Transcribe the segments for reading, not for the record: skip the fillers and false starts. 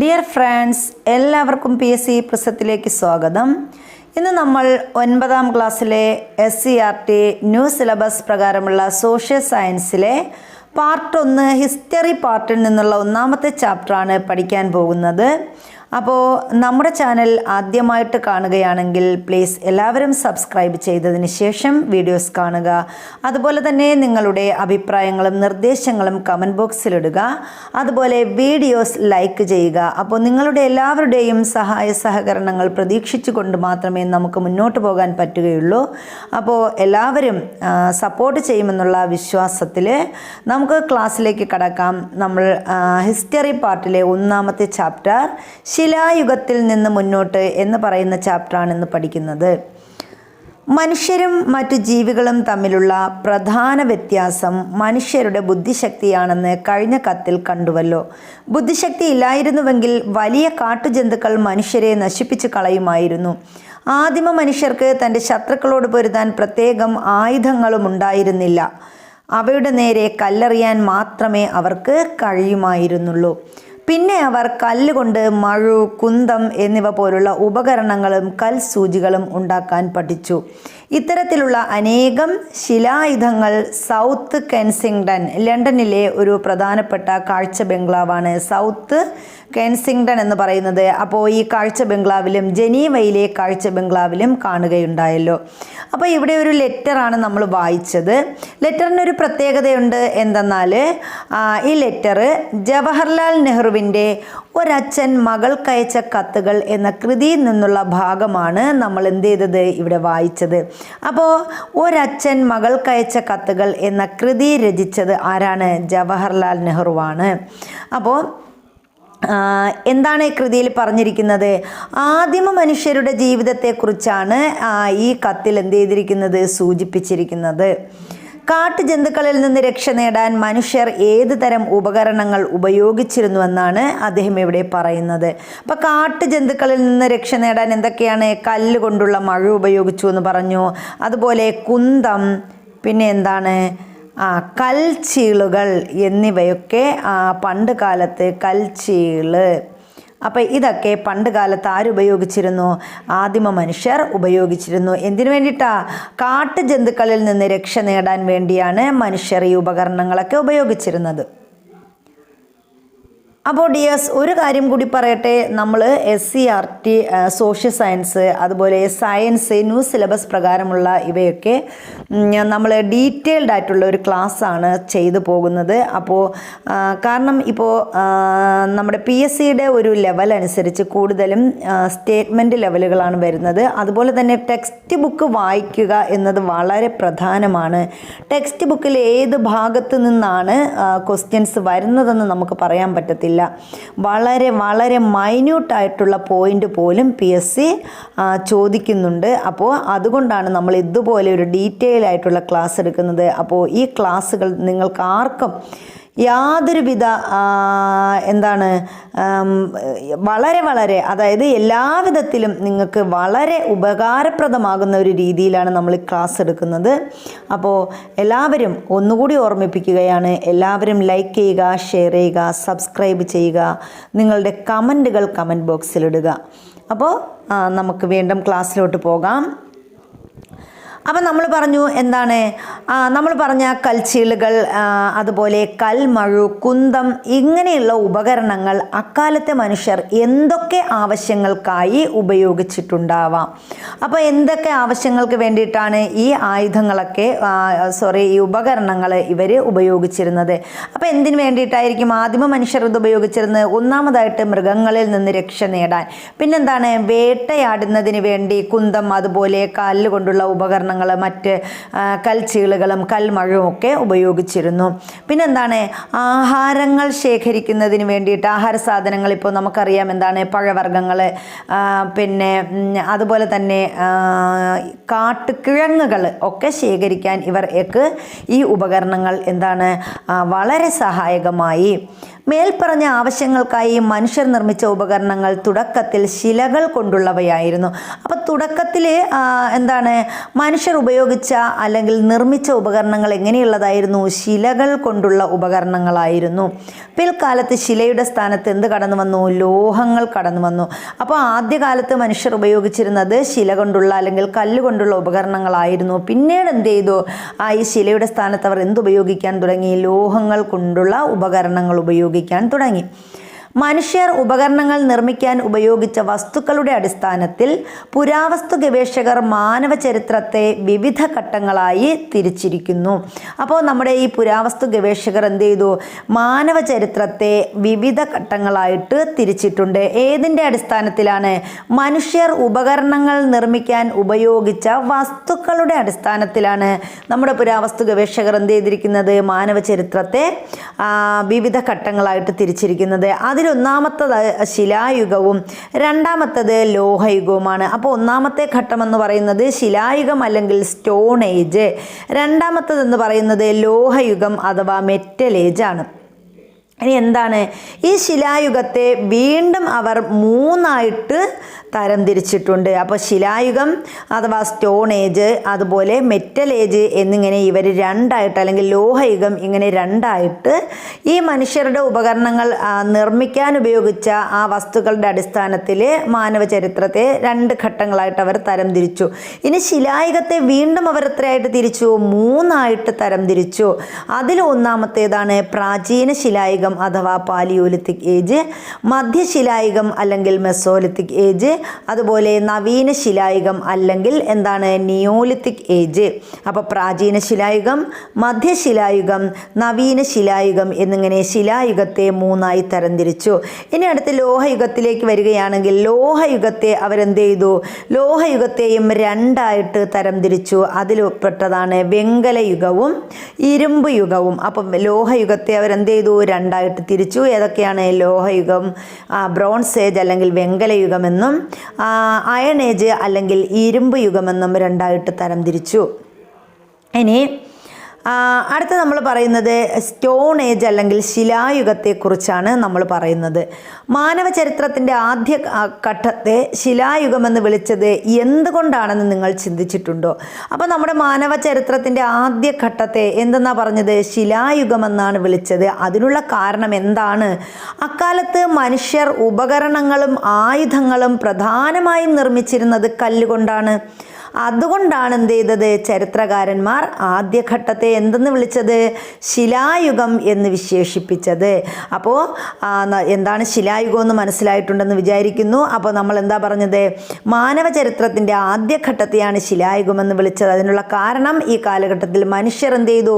Dear friends, എല്ലാവർക്കും PSC പ്രസത്തിലേക്ക് സ്വാഗതം. ഇന്ന് നമ്മൾ 9ാം ക്ലാസ്സിലെ SCERT ന്യൂ സിലബസ് പ്രകാരമുള്ള സോഷ്യൽ സയൻസിലെ പാർട്ട് 1 ഹിസ്റ്ററി പാർട്ടിൽ നിന്നുള്ള 1ാമത്തെ ചാപ്റ്ററാണ് പഠിക്കാൻ പോകുന്നത്. അപ്പോൾ നമ്മുടെ ചാനൽ ആദ്യമായിട്ട് കാണുകയാണെങ്കിൽ പ്ലീസ് എല്ലാവരും സബ്സ്ക്രൈബ് ചെയ്തതിന് ശേഷം വീഡിയോസ് കാണുക. അതുപോലെ തന്നെ നിങ്ങളുടെ അഭിപ്രായങ്ങളും നിർദ്ദേശങ്ങളും കമൻറ്റ് ബോക്സിലിടുക. അതുപോലെ വീഡിയോസ് ലൈക്ക് ചെയ്യുക. അപ്പോൾ നിങ്ങളുടെ എല്ലാവരുടെയും സഹായ സഹകരണങ്ങൾ പ്രതീക്ഷിച്ചുകൊണ്ട് മാത്രമേ നമുക്ക് മുന്നോട്ട് പോകാൻ പറ്റുകയുള്ളൂ. അപ്പോൾ എല്ലാവരും സപ്പോർട്ട് ചെയ്യുമെന്നുള്ള വിശ്വാസത്തിൽ നമുക്ക് ക്ലാസ്സിലേക്ക് കടക്കാം. നമ്മൾ ഹിസ്റ്ററി പാർട്ടിലെ 1ാമത്തെ ചാപ്റ്റർ ശിലായുഗത്തിൽ നിന്ന് മുന്നോട്ട് എന്ന് പറയുന്ന ചാപ്റ്ററാണ് ഇന്ന് പഠിക്കുന്നത്. മനുഷ്യരും മറ്റു ജീവികളും തമ്മിലുള്ള പ്രധാന വ്യത്യാസം മനുഷ്യരുടെ ബുദ്ധിശക്തിയാണെന്ന് കഴിഞ്ഞ കത്തിൽ കണ്ടുവല്ലോ. ബുദ്ധിശക്തി ഇല്ലായിരുന്നുവെങ്കിൽ വലിയ കാട്ടുജന്തുക്കൾ മനുഷ്യരെ നശിപ്പിച്ച് കളയുമായിരുന്നു. ആദിമ മനുഷ്യർക്ക് തൻ്റെ ശത്രുക്കളോട് പൊരുതാൻ പ്രത്യേകം ആയുധങ്ങളും ഉണ്ടായിരുന്നില്ല. അവയുടെ നേരെ കല്ലെറിയാൻ മാത്രമേ അവർക്ക് കഴിയുമായിരുന്നുള്ളൂ. പിന്നെ അവർ കല്ലുകൊണ്ട് മഴു, കുന്തം എന്നിവ പോലുള്ള ഉപകരണങ്ങളും കൽസൂചികളും ഉണ്ടാക്കാൻ പഠിച്ചു. ഇത്തരത്തിലുള്ള അനേകം ശിലായുധങ്ങൾ സൗത്ത് കെൻസിംഗ്ടൺ, ലണ്ടനിലെ ഒരു പ്രധാനപ്പെട്ട കാഴ്ച ബംഗ്ലാവാണ് സൗത്ത് കെൻസിംഗ്ടൺ എന്ന് പറയുന്നത്. അപ്പോൾ ഈ കാഴ്ച ബംഗ്ലാവിലും ജനീവയിലെ കാഴ്ച ബംഗ്ലാവിലും കാണുകയുണ്ടായല്ലോ. അപ്പോൾ ഇവിടെ ഒരു ലെറ്ററാണ് നമ്മൾ വായിച്ചത്. ലെറ്ററിനൊരു പ്രത്യേകതയുണ്ട്. എന്തെന്നാൽ ഈ ലെറ്റർ ജവഹർലാൽ നെഹ്റുവിൻ്റെ ഒരച്ഛൻ മകൾക്കയച്ച കത്തുകൾ എന്ന കൃതിയിൽ നിന്നുള്ള ഭാഗമാണ് നമ്മൾ എന്ത് ചെയ്തത് ഇവിടെ വായിച്ചത്. അപ്പോൾ ഒരച്ഛൻ മകൾക്കയച്ച കത്തുകൾ എന്ന കൃതി രചിച്ചത് ആരാണ്? ജവഹർലാൽ നെഹ്റുവാണ്. അപ്പോൾ എന്താണ് ഈ കൃതിയിൽ പറഞ്ഞിരിക്കുന്നത്? ആദിമ മനുഷ്യരുടെ ജീവിതത്തെക്കുറിച്ചാണ് ഈ കത്തിൽ എന്ത് ചെയ്തിരിക്കുന്നത്? സൂചിപ്പിച്ചിരിക്കുന്നത്. കാട്ടുജന്തുക്കളിൽ നിന്ന് രക്ഷ നേടാൻ മനുഷ്യർ ഏത് തരം ഉപകരണങ്ങൾ ഉപയോഗിച്ചിരുന്നുവെന്നാണ് അദ്ദേഹം ഇവിടെ പറയുന്നത്. അപ്പോൾ കാട്ടുജന്തുക്കളിൽ നിന്ന് രക്ഷ നേടാൻ എന്തൊക്കെയാണ്? കല്ല് കൊണ്ടുള്ള മഴ ഉപയോഗിച്ചു എന്ന് പറഞ്ഞു. അതുപോലെ കുന്തം, പിന്നെ എന്താണ്, കൽച്ചീളുകൾ എന്നിവയൊക്കെ പണ്ട് കാലത്ത് കൽച്ചീള്. അപ്പോൾ ഇതൊക്കെ പണ്ട് കാലത്ത് ആരുപയോഗിച്ചിരുന്നു? ആദിമ മനുഷ്യർ ഉപയോഗിച്ചിരുന്നു. എന്തിനു വേണ്ടിയിട്ടാ? കാട്ടുജന്തുക്കളിൽ നിന്ന് രക്ഷ നേടാൻ വേണ്ടിയാണ് മനുഷ്യർ ഈ ഉപകരണങ്ങളൊക്കെ ഉപയോഗിച്ചിരുന്നത്. അപ്പോൾ ഡിയേഴ്സ്, ഒരു കാര്യം കൂടി പറയട്ടെ. നമ്മൾ SCERT സോഷ്യൽ സയൻസ്, അതുപോലെ സയൻസ് ന്യൂ സിലബസ് പ്രകാരമുള്ള ഇവയൊക്കെ നമ്മൾ ഡീറ്റെയിൽഡ് ആയിട്ടുള്ള ഒരു ക്ലാസ്സാണ് ചെയ്തു പോകുന്നത്. അപ്പോൾ കാരണം ഇപ്പോൾ നമ്മുടെ PSCയുടെ ഒരു ലെവൽ അനുസരിച്ച് കൂടുതലും സ്റ്റേറ്റ്മെൻറ്റ് ലെവലുകളാണ് വരുന്നത്. അതുപോലെ തന്നെ ടെക്സ്റ്റ് ബുക്ക് വായിക്കുക എന്നത് വളരെ പ്രധാനമാണ്. ടെക്സ്റ്റ് ബുക്കിൽ ഏത് ഭാഗത്ത് നിന്നാണ് ക്വസ്റ്റ്യൻസ് വരുന്നതെന്ന് നമുക്ക് പറയാൻ പറ്റത്തില്ല. വളരെ വളരെ മൈന്യൂട്ടായിട്ടുള്ള പോയിന്റ് പോലും PSC ചോദിക്കുന്നുണ്ട്. അപ്പോൾ അതുകൊണ്ടാണ് നമ്മൾ ഇതുപോലെ ഒരു ഡീറ്റെയിൽ ആയിട്ടുള്ള ക്ലാസ് എടുക്കുന്നത്. അപ്പോൾ ഈ ക്ലാസ്സുകൾ നിങ്ങൾക്ക് ആർക്കും യാതൊരുവിധ വളരെ വളരെ, അതായത് എല്ലാവിധത്തിലും നിങ്ങൾക്ക് വളരെ ഉപകാരപ്രദമാകുന്ന ഒരു രീതിയിലാണ് നമ്മൾ ക്ലാസ് എടുക്കുന്നത്. അപ്പോൾ എല്ലാവരും ഒന്നുകൂടി ഓർമ്മിപ്പിക്കുകയാണ്, എല്ലാവരും ലൈക്ക് ചെയ്യുക, ഷെയർ ചെയ്യുക, സബ്സ്ക്രൈബ് ചെയ്യുക, നിങ്ങളുടെ കമൻറ്റുകൾ കമൻറ്റ് ബോക്സിലിടുക. അപ്പോൾ നമുക്ക് വീണ്ടും ക്ലാസ്സിലോട്ട് പോകാം. അപ്പം നമ്മൾ പറഞ്ഞു എന്താണ്? നമ്മൾ പറഞ്ഞ കൽച്ചീളുകൾ, അതുപോലെ കൽമഴു, കുന്തം, ഇങ്ങനെയുള്ള ഉപകരണങ്ങൾ അക്കാലത്തെ മനുഷ്യർ എന്തൊക്കെ ആവശ്യങ്ങൾക്കായി ഉപയോഗിച്ചിട്ടുണ്ടാവാം. അപ്പോൾ എന്തൊക്കെ ആവശ്യങ്ങൾക്ക് വേണ്ടിയിട്ടാണ് ഈ ആയുധങ്ങളൊക്കെ ഈ ഉപകരണങ്ങൾ ഇവർ ഉപയോഗിച്ചിരുന്നത്? അപ്പോൾ എന്തിനു വേണ്ടിയിട്ടായിരിക്കും ആദിമ മനുഷ്യർ ഇത് ഉപയോഗിച്ചിരുന്നത്? ഒന്നാമതായിട്ട് മൃഗങ്ങളിൽ നിന്ന് രക്ഷ നേടാൻ. പിന്നെന്താണ്? വേട്ടയാടുന്നതിന് വേണ്ടി കുന്തം, അതുപോലെ കല്ലുകൊണ്ടുള്ള ഉപകരണങ്ങൾ, മറ്റ് കൽച്ചീളുകളും കൽമഴവും ഒക്കെ ഉപയോഗിച്ചിരുന്നു. പിന്നെന്താണ്? ആഹാരങ്ങൾ ശേഖരിക്കുന്നതിന് വേണ്ടിയിട്ട് ആഹാര സാധനങ്ങൾ, ഇപ്പോൾ നമുക്കറിയാം എന്താണ്, പഴവർഗ്ഗങ്ങൾ, പിന്നെ അതുപോലെ തന്നെ കാട്ടുകിഴങ്ങുകൾ ഒക്കെ ശേഖരിക്കാൻ ഇവർക്ക് ഈ ഉപകരണങ്ങൾ എന്താണ് വളരെ സഹായകമായി. മേൽപ്പറഞ്ഞ ആവശ്യങ്ങൾക്കായി മനുഷ്യർ നിർമ്മിച്ച ഉപകരണങ്ങൾ തുടക്കത്തിൽ ശിലകൾ കൊണ്ടുള്ളവയായിരുന്നു. അപ്പോൾ തുടക്കത്തിൽ എന്താണ് മനുഷ്യർ ഉപയോഗിച്ച അല്ലെങ്കിൽ നിർമ്മിച്ച ഉപകരണങ്ങൾ എങ്ങനെയുള്ളതായിരുന്നു? ശിലകൾ കൊണ്ടുള്ള ഉപകരണങ്ങളായിരുന്നു. പിൽക്കാലത്ത് ശിലയുടെ സ്ഥാനത്ത് എന്ത് കടന്നു വന്നു? ലോഹങ്ങൾ കടന്നു വന്നു. അപ്പോൾ ആദ്യകാലത്ത് മനുഷ്യർ ഉപയോഗിച്ചിരുന്നത് ശില കൊണ്ടുള്ള അല്ലെങ്കിൽ കല്ലുകൊണ്ടുള്ള ഉപകരണങ്ങളായിരുന്നു. പിന്നീട് എന്ത് ചെയ്തു? ഈ ശിലയുടെ സ്ഥാനത്ത് അവർ എന്തുപയോഗിക്കാൻ തുടങ്ങി? ലോഹങ്ങൾ കൊണ്ടുള്ള ഉപകരണങ്ങൾ ഉപയോഗിക്കാൻ തുടങ്ങി. മനുഷ്യർ ഉപകരണങ്ങൾ നിർമ്മിക്കാൻ ഉപയോഗിച്ച വസ്തുക്കളുടെ അടിസ്ഥാനത്തിൽ പുരാവസ്തു ഗവേഷകർ മാനവ ചരിത്രത്തെ വിവിധ ഘട്ടങ്ങളായി തിരിച്ചിരിക്കുന്നു. അപ്പോൾ നമ്മുടെ ഈ പുരാവസ്തു ഗവേഷകർ എന്ത് ചെയ്തു? മാനവ ചരിത്രത്തെ വിവിധ ഘട്ടങ്ങളായിട്ട് തിരിച്ചിട്ടുണ്ട്. ഏതിൻ്റെ അടിസ്ഥാനത്തിലാണ്? മനുഷ്യർ ഉപകരണങ്ങൾ നിർമ്മിക്കാൻ ഉപയോഗിച്ച വസ്തുക്കളുടെ അടിസ്ഥാനത്തിലാണ് നമ്മുടെ പുരാവസ്തു ഗവേഷകർ എന്ത് ചെയ്തിരിക്കുന്നത്? മാനവ ചരിത്രത്തെ വിവിധ ഘട്ടങ്ങളായിട്ട് തിരിച്ചിരിക്കുന്നത്. ഒന്നാമത്തത് ശിലായുഗവും രണ്ടാമത്തത് ലോഹയുഗവുമാണ്. അപ്പോൾ ഒന്നാമത്തെ ഘട്ടം എന്ന് പറയുന്നത് ശിലായുഗം അല്ലെങ്കിൽ സ്റ്റോൺ ഏജ്, രണ്ടാമത്തതെന്ന് പറയുന്നത് ലോഹയുഗം അഥവാ മെറ്റൽ ഏജ് ആണ്. ഇനി എന്താണ്? ഈ ശിലായുഗത്തെ വീണ്ടും അവർ മൂന്നായിട്ട് തരംതിരിച്ചിട്ടുണ്ട്. അപ്പോൾ ശിലായുഗം അഥവാ സ്റ്റോൺ ഏജ് അതുപോലെ മെറ്റൽ ഏജ് എന്നിങ്ങനെ ഇവർ രണ്ടായിട്ട്, അല്ലെങ്കിൽ ലോഹയുഗം ഇങ്ങനെ രണ്ടായിട്ട് ഈ മനുഷ്യരുടെ ഉപകരണങ്ങൾ നിർമ്മിക്കാൻ ഉപയോഗിച്ച ആ വസ്തുക്കളുടെ അടിസ്ഥാനത്തിൽ മാനവ ചരിത്രത്തെ രണ്ട് ഘട്ടങ്ങളായിട്ട് അവർ തരംതിരിച്ചു. ഇനി ശിലായുഗത്തെ വീണ്ടും അവർ എത്രയായിട്ട് തിരിച്ചു? മൂന്നായിട്ട് തരംതിരിച്ചു. അതിൽ ഒന്നാമത്തേതാണ് പ്രാചീന ശിലായുഗം അഥവാ പാലിയോലിത്തിക് ഏജ്, മധ്യശിലായുഗം അല്ലെങ്കിൽ മെസോലിത്തിക് ഏജ്, അതുപോലെ നവീന ശിലായുഗം അല്ലെങ്കിൽ എന്താണ്? Neolithic age. അപ്പോൾ പ്രാചീന ശിലായുഗം, മധ്യശിലായുഗം, നവീന ശിലായുഗം എന്നിങ്ങനെ ശിലായുഗത്തെ മൂന്നായി തരംതിരിച്ചു. ഇനി അടുത്ത് ലോഹയുഗത്തിലേക്ക് വരികയാണെങ്കിൽ ലോഹയുഗത്തെ അവരെന്ത് ചെയ്തു? ലോഹയുഗത്തെയും രണ്ടായിട്ട് തരംതിരിച്ചു. അതിൽപ്പെട്ടതാണ് വെങ്കലയുഗവും ഇരുമ്പ് യുഗവും. അപ്പം ലോഹയുഗത്തെ അവരെന്ത് ചെയ്തു? രണ്ടായിട്ട് തിരിച്ചു. ഏതൊക്കെയാണ്? ലോഹയുഗം, ബ്രോൺസ് ഏജ് അല്ലെങ്കിൽ വെങ്കലയുഗമെന്നും അയൺ ഏജ് അല്ലെങ്കിൽ ഇരുമ്പ് യുഗമെന്നും രണ്ടായിട്ട് തരംതിരിച്ചു. ഇനി അടുത്ത നമ്മൾ പറയുന്നത് സ്റ്റോൺ ഏജ് അല്ലെങ്കിൽ ശിലായുഗത്തെക്കുറിച്ചാണ് നമ്മൾ പറയുന്നത്. മാനവ ചരിത്രത്തിൻ്റെ ആദ്യ ഘട്ടത്തെ ശിലായുഗമെന്ന് വിളിച്ചത് എന്തുകൊണ്ടാണെന്ന് നിങ്ങൾ ചിന്തിച്ചിട്ടുണ്ടോ? അപ്പോൾ നമ്മുടെ മാനവ ചരിത്രത്തിൻ്റെ ആദ്യ ഘട്ടത്തെ എന്തെന്നാണ് പറഞ്ഞത്? ശിലായുഗമെന്നാണ് വിളിച്ചത്. അതിനുള്ള കാരണം എന്താണ്? അക്കാലത്ത് മനുഷ്യർ ഉപകരണങ്ങളും ആയുധങ്ങളും പ്രധാനമായും നിർമ്മിച്ചിരുന്നത് കല്ലുകൊണ്ടാണ്. അതുകൊണ്ടാണ് എന്ത് ചെയ്തത്? ചരിത്രകാരന്മാർ ആദ്യഘട്ടത്തെ എന്തെന്ന് വിളിച്ചത്? ശിലായുഗം എന്ന് വിശേഷിപ്പിച്ചത്. അപ്പോൾ എന്താണ് ശിലായുഗം എന്ന് മനസ്സിലായിട്ടുണ്ടെന്ന് വിചാരിക്കുന്നു. അപ്പോൾ നമ്മൾ എന്താ പറഞ്ഞത്? മാനവ ചരിത്രത്തിൻ്റെ ആദ്യഘട്ടത്തെയാണ് ശിലായുഗമെന്ന് വിളിച്ചത്. അതിനുള്ള കാരണം ഈ കാലഘട്ടത്തിൽ മനുഷ്യർ എന്ത് ചെയ്തു?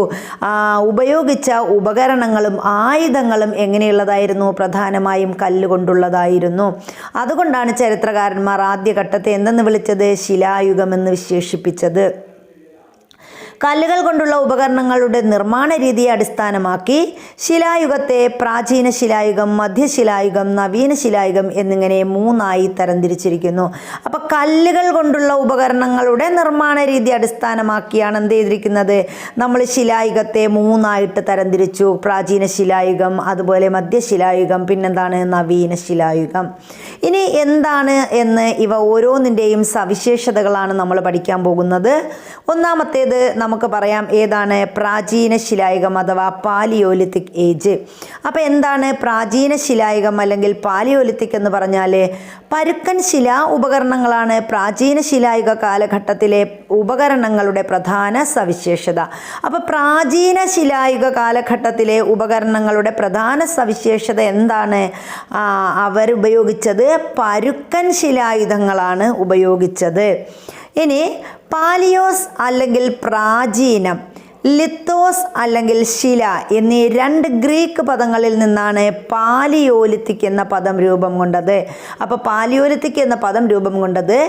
ഉപയോഗിച്ച ഉപകരണങ്ങളും ആയുധങ്ങളും എങ്ങനെയുള്ളതായിരുന്നു? പ്രധാനമായും കല്ലുകൊണ്ടുള്ളതായിരുന്നു. അതുകൊണ്ടാണ് ചരിത്രകാരന്മാർ ആദ്യഘട്ടത്തെ എന്തെന്ന് വിളിച്ചത്? ശിലായുഗമെന്ന് വിശേഷിപ്പിച്ചത്. കല്ലുകൾ കൊണ്ടുള്ള ഉപകരണങ്ങളുടെ നിർമ്മാണ രീതിയെ അടിസ്ഥാനമാക്കി ശിലായുഗത്തെ പ്രാചീന ശിലായുഗം, മധ്യശിലായുഗം, നവീന ശിലായുഗം എന്നിങ്ങനെ മൂന്നായി തരംതിരിച്ചിരിക്കുന്നു. അപ്പോൾ കല്ലുകൾ കൊണ്ടുള്ള ഉപകരണങ്ങളുടെ നിർമ്മാണ രീതി അടിസ്ഥാനമാക്കിയാണ് എന്ത് ചെയ്തിരിക്കുന്നത്? നമ്മൾ ശിലായുഗത്തെ മൂന്നായിട്ട് തരംതിരിച്ചു. പ്രാചീന ശിലായുഗം, അതുപോലെ മധ്യശിലായുഗം, പിന്നെന്താണ്? നവീന ശിലായുഗം. ഇനി എന്താണ് എന്ന് ഇവ ഓരോന്നിൻ്റെയും സവിശേഷതകളാണ് നമ്മൾ പഠിക്കാൻ പോകുന്നത്. ഒന്നാമത്തേത് നമുക്ക് പറയാം. ഏതാണ്? പ്രാചീന ശിലായുഗം അഥവാ പാലിയോലിത്തിക് ഏജ്. അപ്പോൾ എന്താണ് പ്രാചീന ശിലായുഗം അല്ലെങ്കിൽ പാലിയോലിത്തിക് എന്ന് പറഞ്ഞാൽ? പരുക്കൻ ശിലാ ഉപകരണങ്ങളാണ് പ്രാചീന ശിലായുഗ കാലഘട്ടത്തിലെ ഉപകരണങ്ങളുടെ പ്രധാന സവിശേഷത. അപ്പോൾ പ്രാചീന ശിലായുഗ കാലഘട്ടത്തിലെ ഉപകരണങ്ങളുടെ പ്രധാന സവിശേഷത എന്താണ്? അവരുപയോഗിച്ചത് പരുക്കൻ ശിലായുധങ്ങളാണ് ഉപയോഗിച്ചത്. ഇനി പാലിയോസ് അല്ലെങ്കിൽ പ്രാചീനം, ലിത്തോസ് അല്ലെങ്കിൽ ശില എന്നീ രണ്ട് ഗ്രീക്ക് പദങ്ങളിൽ നിന്നാണ് പാലിയോലിത്തിക് എന്ന പദം രൂപം കൊണ്ടത്. അപ്പോൾ പാലിയോലിത്തിക് എന്ന പദം രൂപം കൊണ്ടത്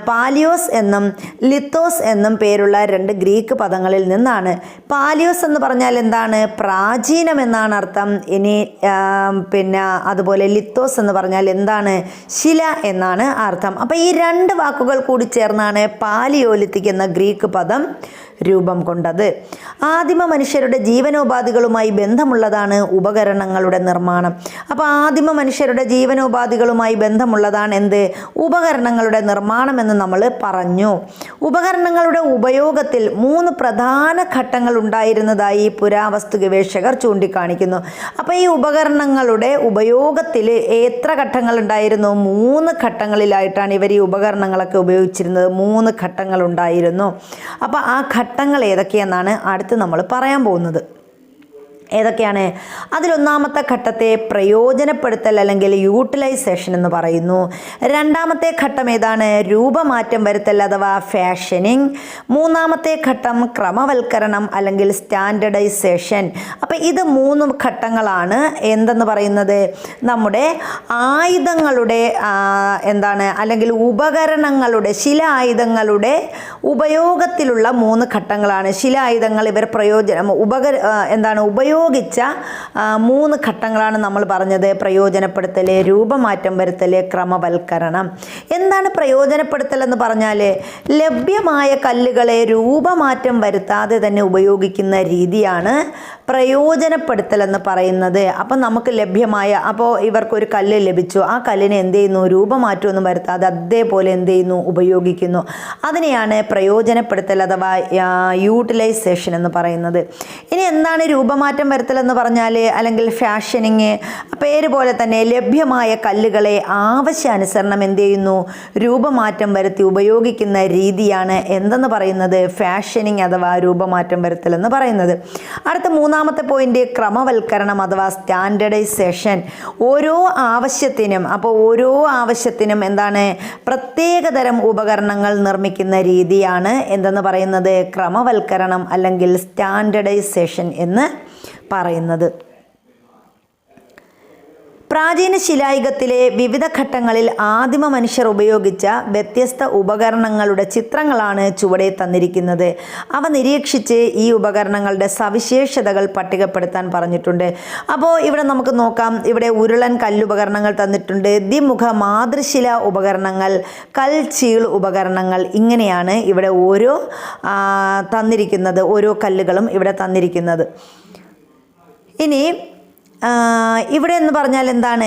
പാലിയോസ് എന്നും ലിത്തോസ് എന്നും പേരുള്ള രണ്ട് ഗ്രീക്ക് പദങ്ങളിൽ നിന്നാണ്. പാലിയോസ് എന്ന് പറഞ്ഞാൽ എന്താണ്? പ്രാചീനം എന്നാണ് അർത്ഥം. ഇനി അതുപോലെ ലിത്തോസ് എന്ന് പറഞ്ഞാൽ എന്താണ്? ശില എന്നാണ് അർത്ഥം. അപ്പോൾ ഈ രണ്ട് വാക്കുകൾ കൂടി ചേർന്നാണ് പാലിയോലിത്തിക് എന്ന ഗ്രീക്ക് പദം രൂപം കൊണ്ടത്. ആദിമ മനുഷ്യരുടെ ജീവനോപാധികളുമായി ബന്ധമുള്ളതാണ് ഉപകരണങ്ങളുടെ നിർമ്മാണം. അപ്പോൾ ആദിമ മനുഷ്യരുടെ ജീവനോപാധികളുമായി ബന്ധമുള്ളതാണ് എന്ത്? ഉപകരണങ്ങളുടെ നിർമ്മാണം എന്ന് നമ്മൾ പറഞ്ഞു. ഉപകരണങ്ങളുടെ ഉപയോഗത്തിൽ 3 പ്രധാന ഘട്ടങ്ങൾ ഉണ്ടായിരുന്നതായി പുരാവസ്തു ഗവേഷകർ ചൂണ്ടിക്കാണിക്കുന്നു. അപ്പോൾ ഈ ഉപകരണങ്ങളുടെ ഉപയോഗത്തിൽ എത്ര ഘട്ടങ്ങൾ ഉണ്ടായിരുന്നു? 3 ഘട്ടങ്ങളിലായിട്ടാണ് ഇവർ ഈ ഉപകരണങ്ങളൊക്കെ ഉപയോഗിച്ചിരുന്നത്. 3 ഘട്ടങ്ങൾ ഉണ്ടായിരുന്നു. അപ്പോൾ ആ ഘട്ടങ്ങൾ ഏതൊക്കെയെന്നാണ് അടുത്ത് നമ്മൾ പറയാൻ പോകുന്നത്. ഏതൊക്കെയാണ്? അതിലൊന്നാമത്തെ ഘട്ടത്തെ പ്രയോജനപ്പെടുത്തൽ അല്ലെങ്കിൽ യൂട്ടിലൈസേഷൻ എന്ന് പറയുന്നു. രണ്ടാമത്തെ ഘട്ടം ഏതാണ്? രൂപമാറ്റം വരുത്തൽ അഥവാ ഫാഷനിങ്. മൂന്നാമത്തെ ഘട്ടം ക്രമവൽക്കരണം അല്ലെങ്കിൽ സ്റ്റാൻഡർഡൈസേഷൻ. അപ്പം ഇത് 3 ഘട്ടങ്ങളാണ് എന്തെന്ന് പറയുന്നത് നമ്മുടെ ആയുധങ്ങളുടെ അല്ലെങ്കിൽ ഉപകരണങ്ങളുടെ ശിലായുധങ്ങളുടെ ഉപയോഗത്തിലുള്ള 3 ഘട്ടങ്ങളാണ്. ശിലായുധങ്ങൾ ഇവർ ഉപയോഗിച്ച 3 ഘട്ടങ്ങളാണ് നമ്മൾ പറഞ്ഞത്. പ്രയോജനപ്പെടുത്തൽ, രൂപമാറ്റം വരുത്തൽ, ക്രമവൽക്കരണം. എന്താണ് പ്രയോജനപ്പെടുത്തൽ എന്ന് പറഞ്ഞാൽ ലഭ്യമായ കല്ലുകളെ രൂപമാറ്റം വരുത്താതെ തന്നെ ഉപയോഗിക്കുന്ന രീതിയാണ് പ്രയോജനപ്പെടുത്തൽ എന്ന് പറയുന്നത്. അപ്പം നമുക്ക് ലഭ്യമായ ഇവർക്കൊരു കല്ല് ലഭിച്ചു, ആ കല്ലിനെ എന്ത് ചെയ്യുന്നു? രൂപമാറ്റമൊന്നും വരുത്താതെ അതേപോലെ എന്ത് ചെയ്യുന്നു? ഉപയോഗിക്കുന്നു. അതിനെയാണ് പ്രയോജനപ്പെടുത്തൽ അഥവാ യൂട്ടിലൈസേഷൻ എന്ന് പറയുന്നത്. ഇനി എന്താണ് രൂപമാറ്റം വരുത്തൽ എന്ന് പറഞ്ഞാൽ അല്ലെങ്കിൽ ഫാഷനിങ്? പേര് പോലെ തന്നെ ലഭ്യമായ കല്ലുകളെ ആവശ്യാനുസരണം എന്ത് ചെയ്യുന്നു? രൂപമാറ്റം വരുത്തി ഉപയോഗിക്കുന്ന രീതിയാണ് എന്തെന്ന് പറയുന്നത്? ഫാഷനിങ് അഥവാ രൂപമാറ്റം വരുത്തൽ എന്ന് പറയുന്നത്. അടുത്ത 3ാമത്തെ പോയിന്റ് ക്രമവൽക്കരണം അഥവാ സ്റ്റാൻഡർഡൈസേഷൻ. ഓരോ ആവശ്യത്തിനും എന്താണ്? പ്രത്യേകതരം ഉപകരണങ്ങൾ നിർമ്മിക്കുന്ന രീതിയാണ് എന്തെന്ന് പറയുന്നത്? ക്രമവൽക്കരണം അല്ലെങ്കിൽ സ്റ്റാൻഡർഡൈസേഷൻ എന്ന് പറയുന്നത്. പ്രാചീന ശിലായുഗത്തിലെ വിവിധ ഘട്ടങ്ങളിൽ ആദിമ മനുഷ്യർ ഉപയോഗിച്ച വ്യത്യസ്ത ഉപകരണങ്ങളുടെ ചിത്രങ്ങളാണ് ചുവടെ തന്നിരിക്കുന്നത്. അവ നിരീക്ഷിച്ച് ഈ ഉപകരണങ്ങളുടെ സവിശേഷതകൾ പട്ടികപ്പെടുത്താൻ പറഞ്ഞിട്ടുണ്ട്. അപ്പോൾ ഇവിടെ നമുക്ക് നോക്കാം. ഇവിടെ ഉരുളൻ കല്ലുപകരണങ്ങൾ തന്നിട്ടുണ്ട്, ദ്വിമുഖ മാതൃശില ഉപകരണങ്ങൾ, കൽച്ചീൾ ഉപകരണങ്ങൾ. ഇങ്ങനെയാണ് ഇവിടെ ഓരോ തന്നിരിക്കുന്നത്, ഓരോ കല്ലുകളും ഇവിടെ തന്നിരിക്കുന്നത്. ഇനി ഇവിടെ എന്ന് പറഞ്ഞാൽ എന്താണ്?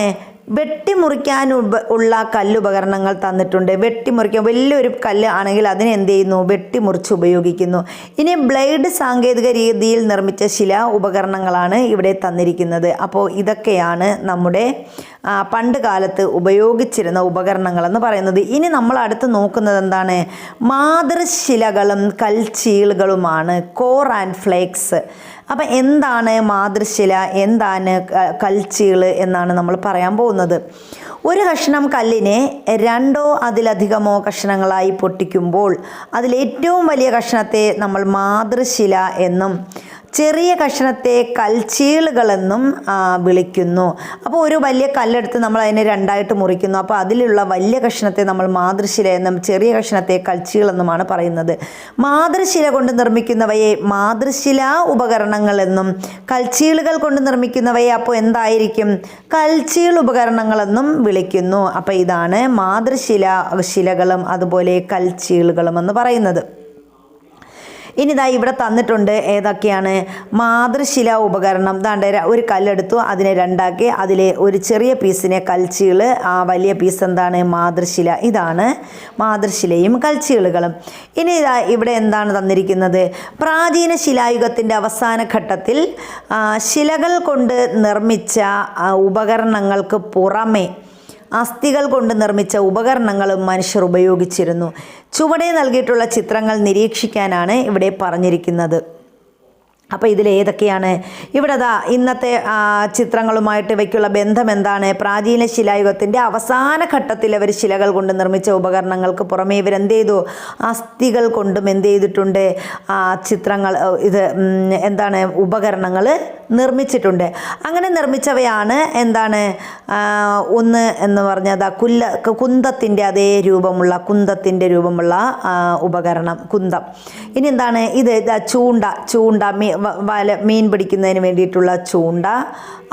വെട്ടിമുറിക്കാൻ ഉള്ള കല്ലുപകരണങ്ങൾ തന്നിട്ടുണ്ട്. വെട്ടിമുറിക്കാൻ വലിയൊരു കല്ല് ആണെങ്കിൽ അതിനെ എന്ത് ചെയ്യുന്നു? വെട്ടിമുറിച്ച് ഉപയോഗിക്കുന്നു. ഇനി ബ്ലേഡ് സാങ്കേതിക രീതിയിൽ നിർമ്മിച്ച ശിലാ ഉപകരണങ്ങളാണ് ഇവിടെ തന്നിരിക്കുന്നത്. അപ്പോൾ ഇതൊക്കെയാണ് നമ്മുടെ പണ്ട് കാലത്ത് ഉപയോഗിച്ചിരുന്ന ഉപകരണങ്ങളെന്ന് പറയുന്നത്. ഇനി നമ്മൾ അടുത്ത് നോക്കുന്നത് എന്താണ്? മാതൃശിലകളും കൽച്ചീളുകളുമാണ്, കോർ ആൻഡ് ഫ്ലേക്സ്. അപ്പം എന്താണ് മാതൃശില, എന്താണ് കൽച്ചീള് എന്നാണ് നമ്മൾ പറയാൻ പോകുന്നത്. ഒരു കഷ്ണം കല്ലിനെ 2ഓ അതിലധികമോ കഷ്ണങ്ങളായി പൊട്ടിക്കുമ്പോൾ അതിലേറ്റവും വലിയ കഷ്ണത്തെ നമ്മൾ മാതൃശില എന്നും ചെറിയ കഷ്ണത്തെ കൽച്ചീളുകളെന്നും വിളിക്കുന്നു. അപ്പോൾ ഒരു വലിയ കല്ലെടുത്ത് നമ്മൾ അതിനെ 2ആയിട്ട് മുറിക്കുന്നു. അപ്പോൾ അതിലുള്ള വലിയ കഷ്ണത്തെ നമ്മൾ മാതൃശില എന്നും ചെറിയ കഷ്ണത്തെ കൽച്ചീളെന്നുമാണ് പറയുന്നത്. മാതൃശില കൊണ്ട് നിർമ്മിക്കുന്നവയെ മാതൃശിലാ ഉപകരണങ്ങൾ എന്നും കൽച്ചീളുകൾ കൊണ്ട് നിർമ്മിക്കുന്നവയെ അപ്പോൾ എന്തായിരിക്കും? കൽച്ചീൾ ഉപകരണങ്ങളെന്നും വിളിക്കുന്നു. അപ്പോൾ ഇതാണ് ശിലകളും അതുപോലെ കൽച്ചീളുകളും എന്ന് പറയുന്നത്. ഇനി ഇതാ ഇവിടെ തന്നിട്ടുണ്ട് ഏതൊക്കെയാണ്? മാതൃശില ഉപകരണം. ഒരു കല്ലെടുത്തു, അതിനെ 2ആക്കി, അതിലെ ഒരു ചെറിയ പീസിനെ കൽച്ചീള്, ആ വലിയ പീസ് എന്താണ്? മാതൃശില. ഇതാണ് മാതൃശിലയും കൽച്ചീളുകളും. ഇനി ഇതാ ഇവിടെ എന്താണ് തന്നിരിക്കുന്നത്? പ്രാചീന ശിലായുഗത്തിൻ്റെ അവസാന ഘട്ടത്തിൽ ശിലകൾ കൊണ്ട് നിർമ്മിച്ച ഉപകരണങ്ങൾക്ക് പുറമെ അസ്ഥികൾ കൊണ്ട് നിർമ്മിച്ച ഉപകരണങ്ങളും മനുഷ്യർ ഉപയോഗിച്ചിരുന്നു. ചുവടെ നൽകിയിട്ടുള്ള ചിത്രങ്ങൾ നിരീക്ഷിക്കാനാണ് ഇവിടെ പറഞ്ഞിരിക്കുന്നത്. അപ്പോൾ ഇതിലേതൊക്കെയാണ്? ഇവിടെ ഇന്നത്തെ ചിത്രങ്ങളുമായിട്ട് ഇവയ്ക്കുള്ള ബന്ധം എന്താണ്? പ്രാചീന ശിലായുഗത്തിൻ്റെ അവസാന ഘട്ടത്തിൽ അവർ ശിലകൾ കൊണ്ട് നിർമ്മിച്ച ഉപകരണങ്ങൾക്ക് പുറമേ ഇവരെന്ത് ചെയ്തു? അസ്ഥികൾ കൊണ്ടും എന്ത് ചെയ്തിട്ടുണ്ട്? ചിത്രങ്ങൾ എന്താണ്? ഉപകരണങ്ങൾ നിർമ്മിച്ചിട്ടുണ്ട്. അങ്ങനെ നിർമ്മിച്ചവയാണ് എന്താണ്? ഒന്ന് എന്ന് പറഞ്ഞാൽ കുന്തത്തിൻ്റെ അതേ രൂപമുള്ള ഉപകരണം കുന്തം. ഇനി എന്താണ്? ഇത് ചൂണ്ട മീൻ പിടിക്കുന്നതിന് വേണ്ടിയിട്ടുള്ള ചൂണ്ട,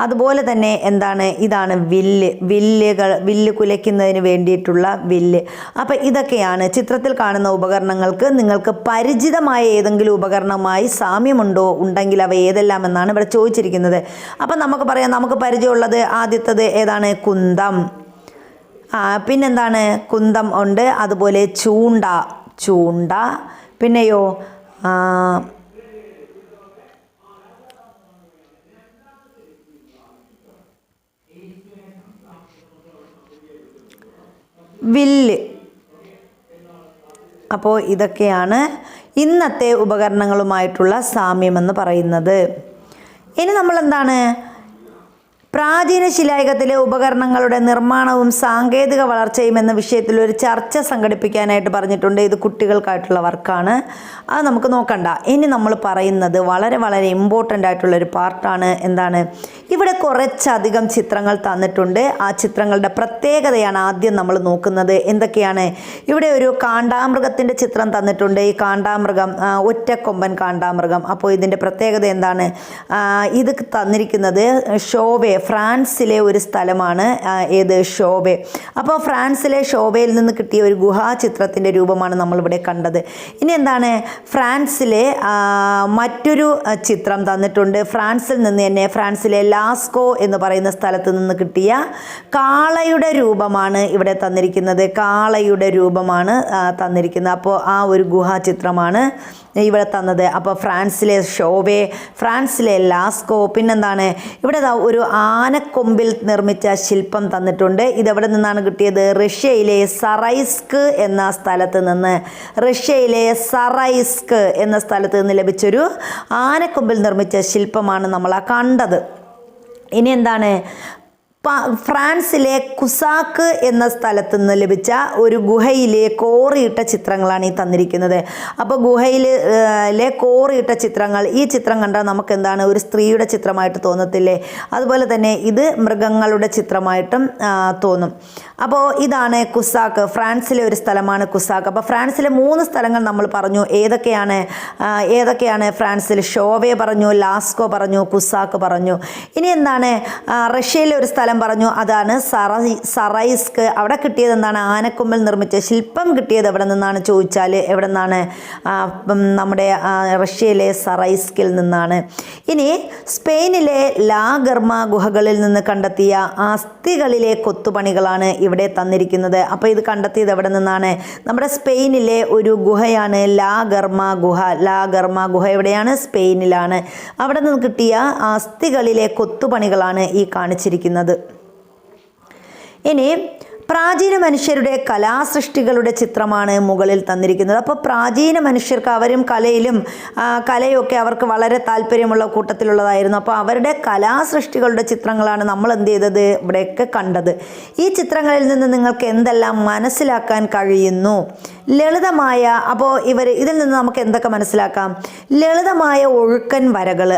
അതുപോലെ തന്നെ എന്താണ്, ഇതാണ് വില്ല് കുലയ്ക്കുന്നതിന് വേണ്ടിയിട്ടുള്ള വില്ല്. അപ്പം ഇതൊക്കെയാണ് ചിത്രത്തിൽ കാണുന്ന ഉപകരണങ്ങൾക്ക് നിങ്ങൾക്ക് പരിചിതമായ ഏതെങ്കിലും ഉപകരണമായി സാമ്യമുണ്ടോ, ഉണ്ടെങ്കിൽ അവ ഏതെല്ലാം എന്നാണ് ഇവിടെ ചോദിച്ചിരിക്കുന്നത്. അപ്പം നമുക്ക് പറയാം, നമുക്ക് പരിചയമുള്ളത് ആദ്യത്തത് ഏതാണ്, കുന്തം. പിന്നെന്താണ്, കുന്തം ഉണ്ട്, അതുപോലെ ചൂണ്ട, പിന്നെയോ വില്ല്. അപ്പോൾ ഇതൊക്കെയാണ് ഇന്നത്തെ ഉപകരണങ്ങളുമായിട്ടുള്ള സാമ്യമെന്ന് പറയുന്നത്. ഇനി നമ്മളെന്താണ്, പ്രാചീന ശിലായുഗത്തിലെ ഉപകരണങ്ങളുടെ നിർമ്മാണവും സാങ്കേതിക വളർച്ചയും എന്ന വിഷയത്തിൽ ഒരു ചർച്ച സംഘടിപ്പിക്കാനായിട്ട് പറഞ്ഞിട്ടുണ്ട്. ഇത് കുട്ടികൾക്കായിട്ടുള്ള വർക്കാണ്, അത് നമുക്ക് നോക്കണ്ട. ഇനി നമ്മൾ പറയുന്നത് വളരെ വളരെ ഇമ്പോർട്ടൻ്റ് ആയിട്ടുള്ളൊരു പാർട്ടാണ്. എന്താണ്, ഇവിടെ കുറച്ചധികം ചിത്രങ്ങൾ തന്നിട്ടുണ്ട്. ആ ചിത്രങ്ങളുടെ പ്രത്യേകതയാണ് ആദ്യം നമ്മൾ നോക്കുന്നത്. എന്തൊക്കെയാണ്, ഇവിടെ ഒരു കാണ്ടാമൃഗത്തിൻ്റെ ചിത്രം തന്നിട്ടുണ്ട്. ഈ കാണ്ടാമൃഗം ഒറ്റക്കൊമ്പൻ കാണ്ടാമൃഗം. അപ്പോൾ ഇതിൻ്റെ പ്രത്യേകത എന്താണ്, ഇത് തന്നിരിക്കുന്നത് ഷോവെ, ഫ്രാൻസിലെ ഒരു സ്ഥലമാണ്. ഏത്, ഷോവെ. അപ്പോൾ ഫ്രാൻസിലെ ഷോവയിൽ നിന്ന് കിട്ടിയ ഒരു ഗുഹാചിത്രത്തിൻ്റെ രൂപമാണ് നമ്മളിവിടെ കണ്ടത്. ഇനി എന്താണ്, ഫ്രാൻസിലെ മറ്റൊരു ചിത്രം തന്നിട്ടുണ്ട്. ഫ്രാൻസിൽ നിന്ന് തന്നെ ഫ്രാൻസിലെ ലാസ്കോ എന്ന് പറയുന്ന സ്ഥലത്ത് നിന്ന് കിട്ടിയ കാളയുടെ രൂപമാണ് ഇവിടെ തന്നിരിക്കുന്നത്. കാളയുടെ രൂപമാണ് തന്നിരിക്കുന്നത്. അപ്പോൾ ആ ഒരു ഗുഹാചിത്രമാണ് ഇവിടെ തന്നത്. അപ്പോൾ ഫ്രാൻസിലെ ഷോവെ, ഫ്രാൻസിലെ ലാസ്കോ, പിന്നെന്താണ്, ഇവിടെ ഒരു ആനക്കൊമ്പിൽ നിർമ്മിച്ച ശില്പം തന്നിട്ടുണ്ട്. ഇതെവിടെ നിന്നാണ് കിട്ടിയത്, റഷ്യയിലെ സറൈസ്ക് എന്ന സ്ഥലത്ത് നിന്ന്. റഷ്യയിലെ സറൈസ്ക് എന്ന സ്ഥലത്ത് നിന്ന് ലഭിച്ചൊരു ആനക്കൊമ്പിൽ നിർമ്മിച്ച ശില്പമാണ് നമ്മൾ കണ്ടത്. ഇനി എന്താണ്, ഫ്രാൻസിലെ കുസാക്ക് എന്ന സ്ഥലത്ത് നിന്ന് ലഭിച്ച ഒരു ഗുഹയിലെ കോറിയിട്ട ചിത്രങ്ങളാണ് ഈ തന്നിരിക്കുന്നത്. അപ്പോൾ ഗുഹയിലെ കോറിയിട്ട ചിത്രങ്ങൾ, ഈ ചിത്രം കണ്ടാൽ നമുക്ക് എന്താണ്, ഒരു സ്ത്രീയുടെ ചിത്രമായിട്ട് തോന്നത്തില്ലേ? അതുപോലെ തന്നെ ഇത് മൃഗങ്ങളുടെ ചിത്രമായിട്ടും തോന്നും. അപ്പോൾ ഇതാണ് കുസാക്ക്, ഫ്രാൻസിലെ ഒരു സ്ഥലമാണ് കുസാക്ക്. അപ്പോൾ ഫ്രാൻസിലെ 3 സ്ഥലങ്ങൾ നമ്മൾ പറഞ്ഞു. ഏതൊക്കെയാണ് ഫ്രാൻസിൽ? ഷോവെ പറഞ്ഞു, ലാസ്കോ പറഞ്ഞു, കുസാക്ക് പറഞ്ഞു. ഇനി എന്താണ്, റഷ്യയിലെ ഒരു സ്ഥലം പറഞ്ഞു, അതാണ് സറൈസ്ക്. അവിടെ കിട്ടിയത് എന്താണ്, ആനക്കൊമ്പിൽ നിർമ്മിച്ച ശില്പം കിട്ടിയത് എവിടെ നിന്നാണ് ചോദിച്ചാൽ എവിടെ നിന്നാണ്, നമ്മുടെ റഷ്യയിലെ സറൈസ്കിൽ നിന്നാണ്. ഇനി സ്പെയിനിലെ ലാഗർമ ഗുഹകളിൽ നിന്ന് കണ്ടെത്തിയ അസ്ഥികളിലെ കൊത്തുപണികളാണ് ഇവിടെ തന്നിരിക്കുന്നത്. അപ്പോൾ ഇത് കണ്ടെത്തിയത് എവിടെ നിന്നാണ്, നമ്മുടെ സ്പെയിനിലെ ഒരു ഗുഹയാണ് ലാഗർമ ഗുഹ. ലാഗർമ ഗുഹ എവിടെയാണ്, സ്പെയിനിലാണ്. അവിടെ നിന്ന് കിട്ടിയ അസ്ഥികളിലെ കൊത്തുപണികളാണ് ഈ കാണിച്ചിരിക്കുന്നത്. ഇനി പ്രാചീന മനുഷ്യരുടെ കലാസൃഷ്ടികളുടെ ചിത്രമാണ് മുകളിൽ തന്നിരിക്കുന്നത്. അപ്പോൾ പ്രാചീന മനുഷ്യർക്ക് അവരും കലയൊക്കെ അവർക്ക് വളരെ താല്പര്യമുള്ള കൂട്ടത്തിലുള്ളതായിരുന്നു. അപ്പോൾ അവരുടെ കലാസൃഷ്ടികളുടെ ചിത്രങ്ങളാണ് നമ്മൾ എന്ത് ചെയ്തത്, ഇവിടെയൊക്കെ കണ്ടത്. ഈ ചിത്രങ്ങളിൽ നിന്ന് നിങ്ങൾക്ക് എന്തെല്ലാം മനസ്സിലാക്കാൻ കഴിയുന്നു? ലളിതമായ, അപ്പോൾ ഇതിൽ നിന്ന് നമുക്ക് എന്തൊക്കെ മനസ്സിലാക്കാം? ലളിതമായ ഒഴുക്കൻ വരകൾ,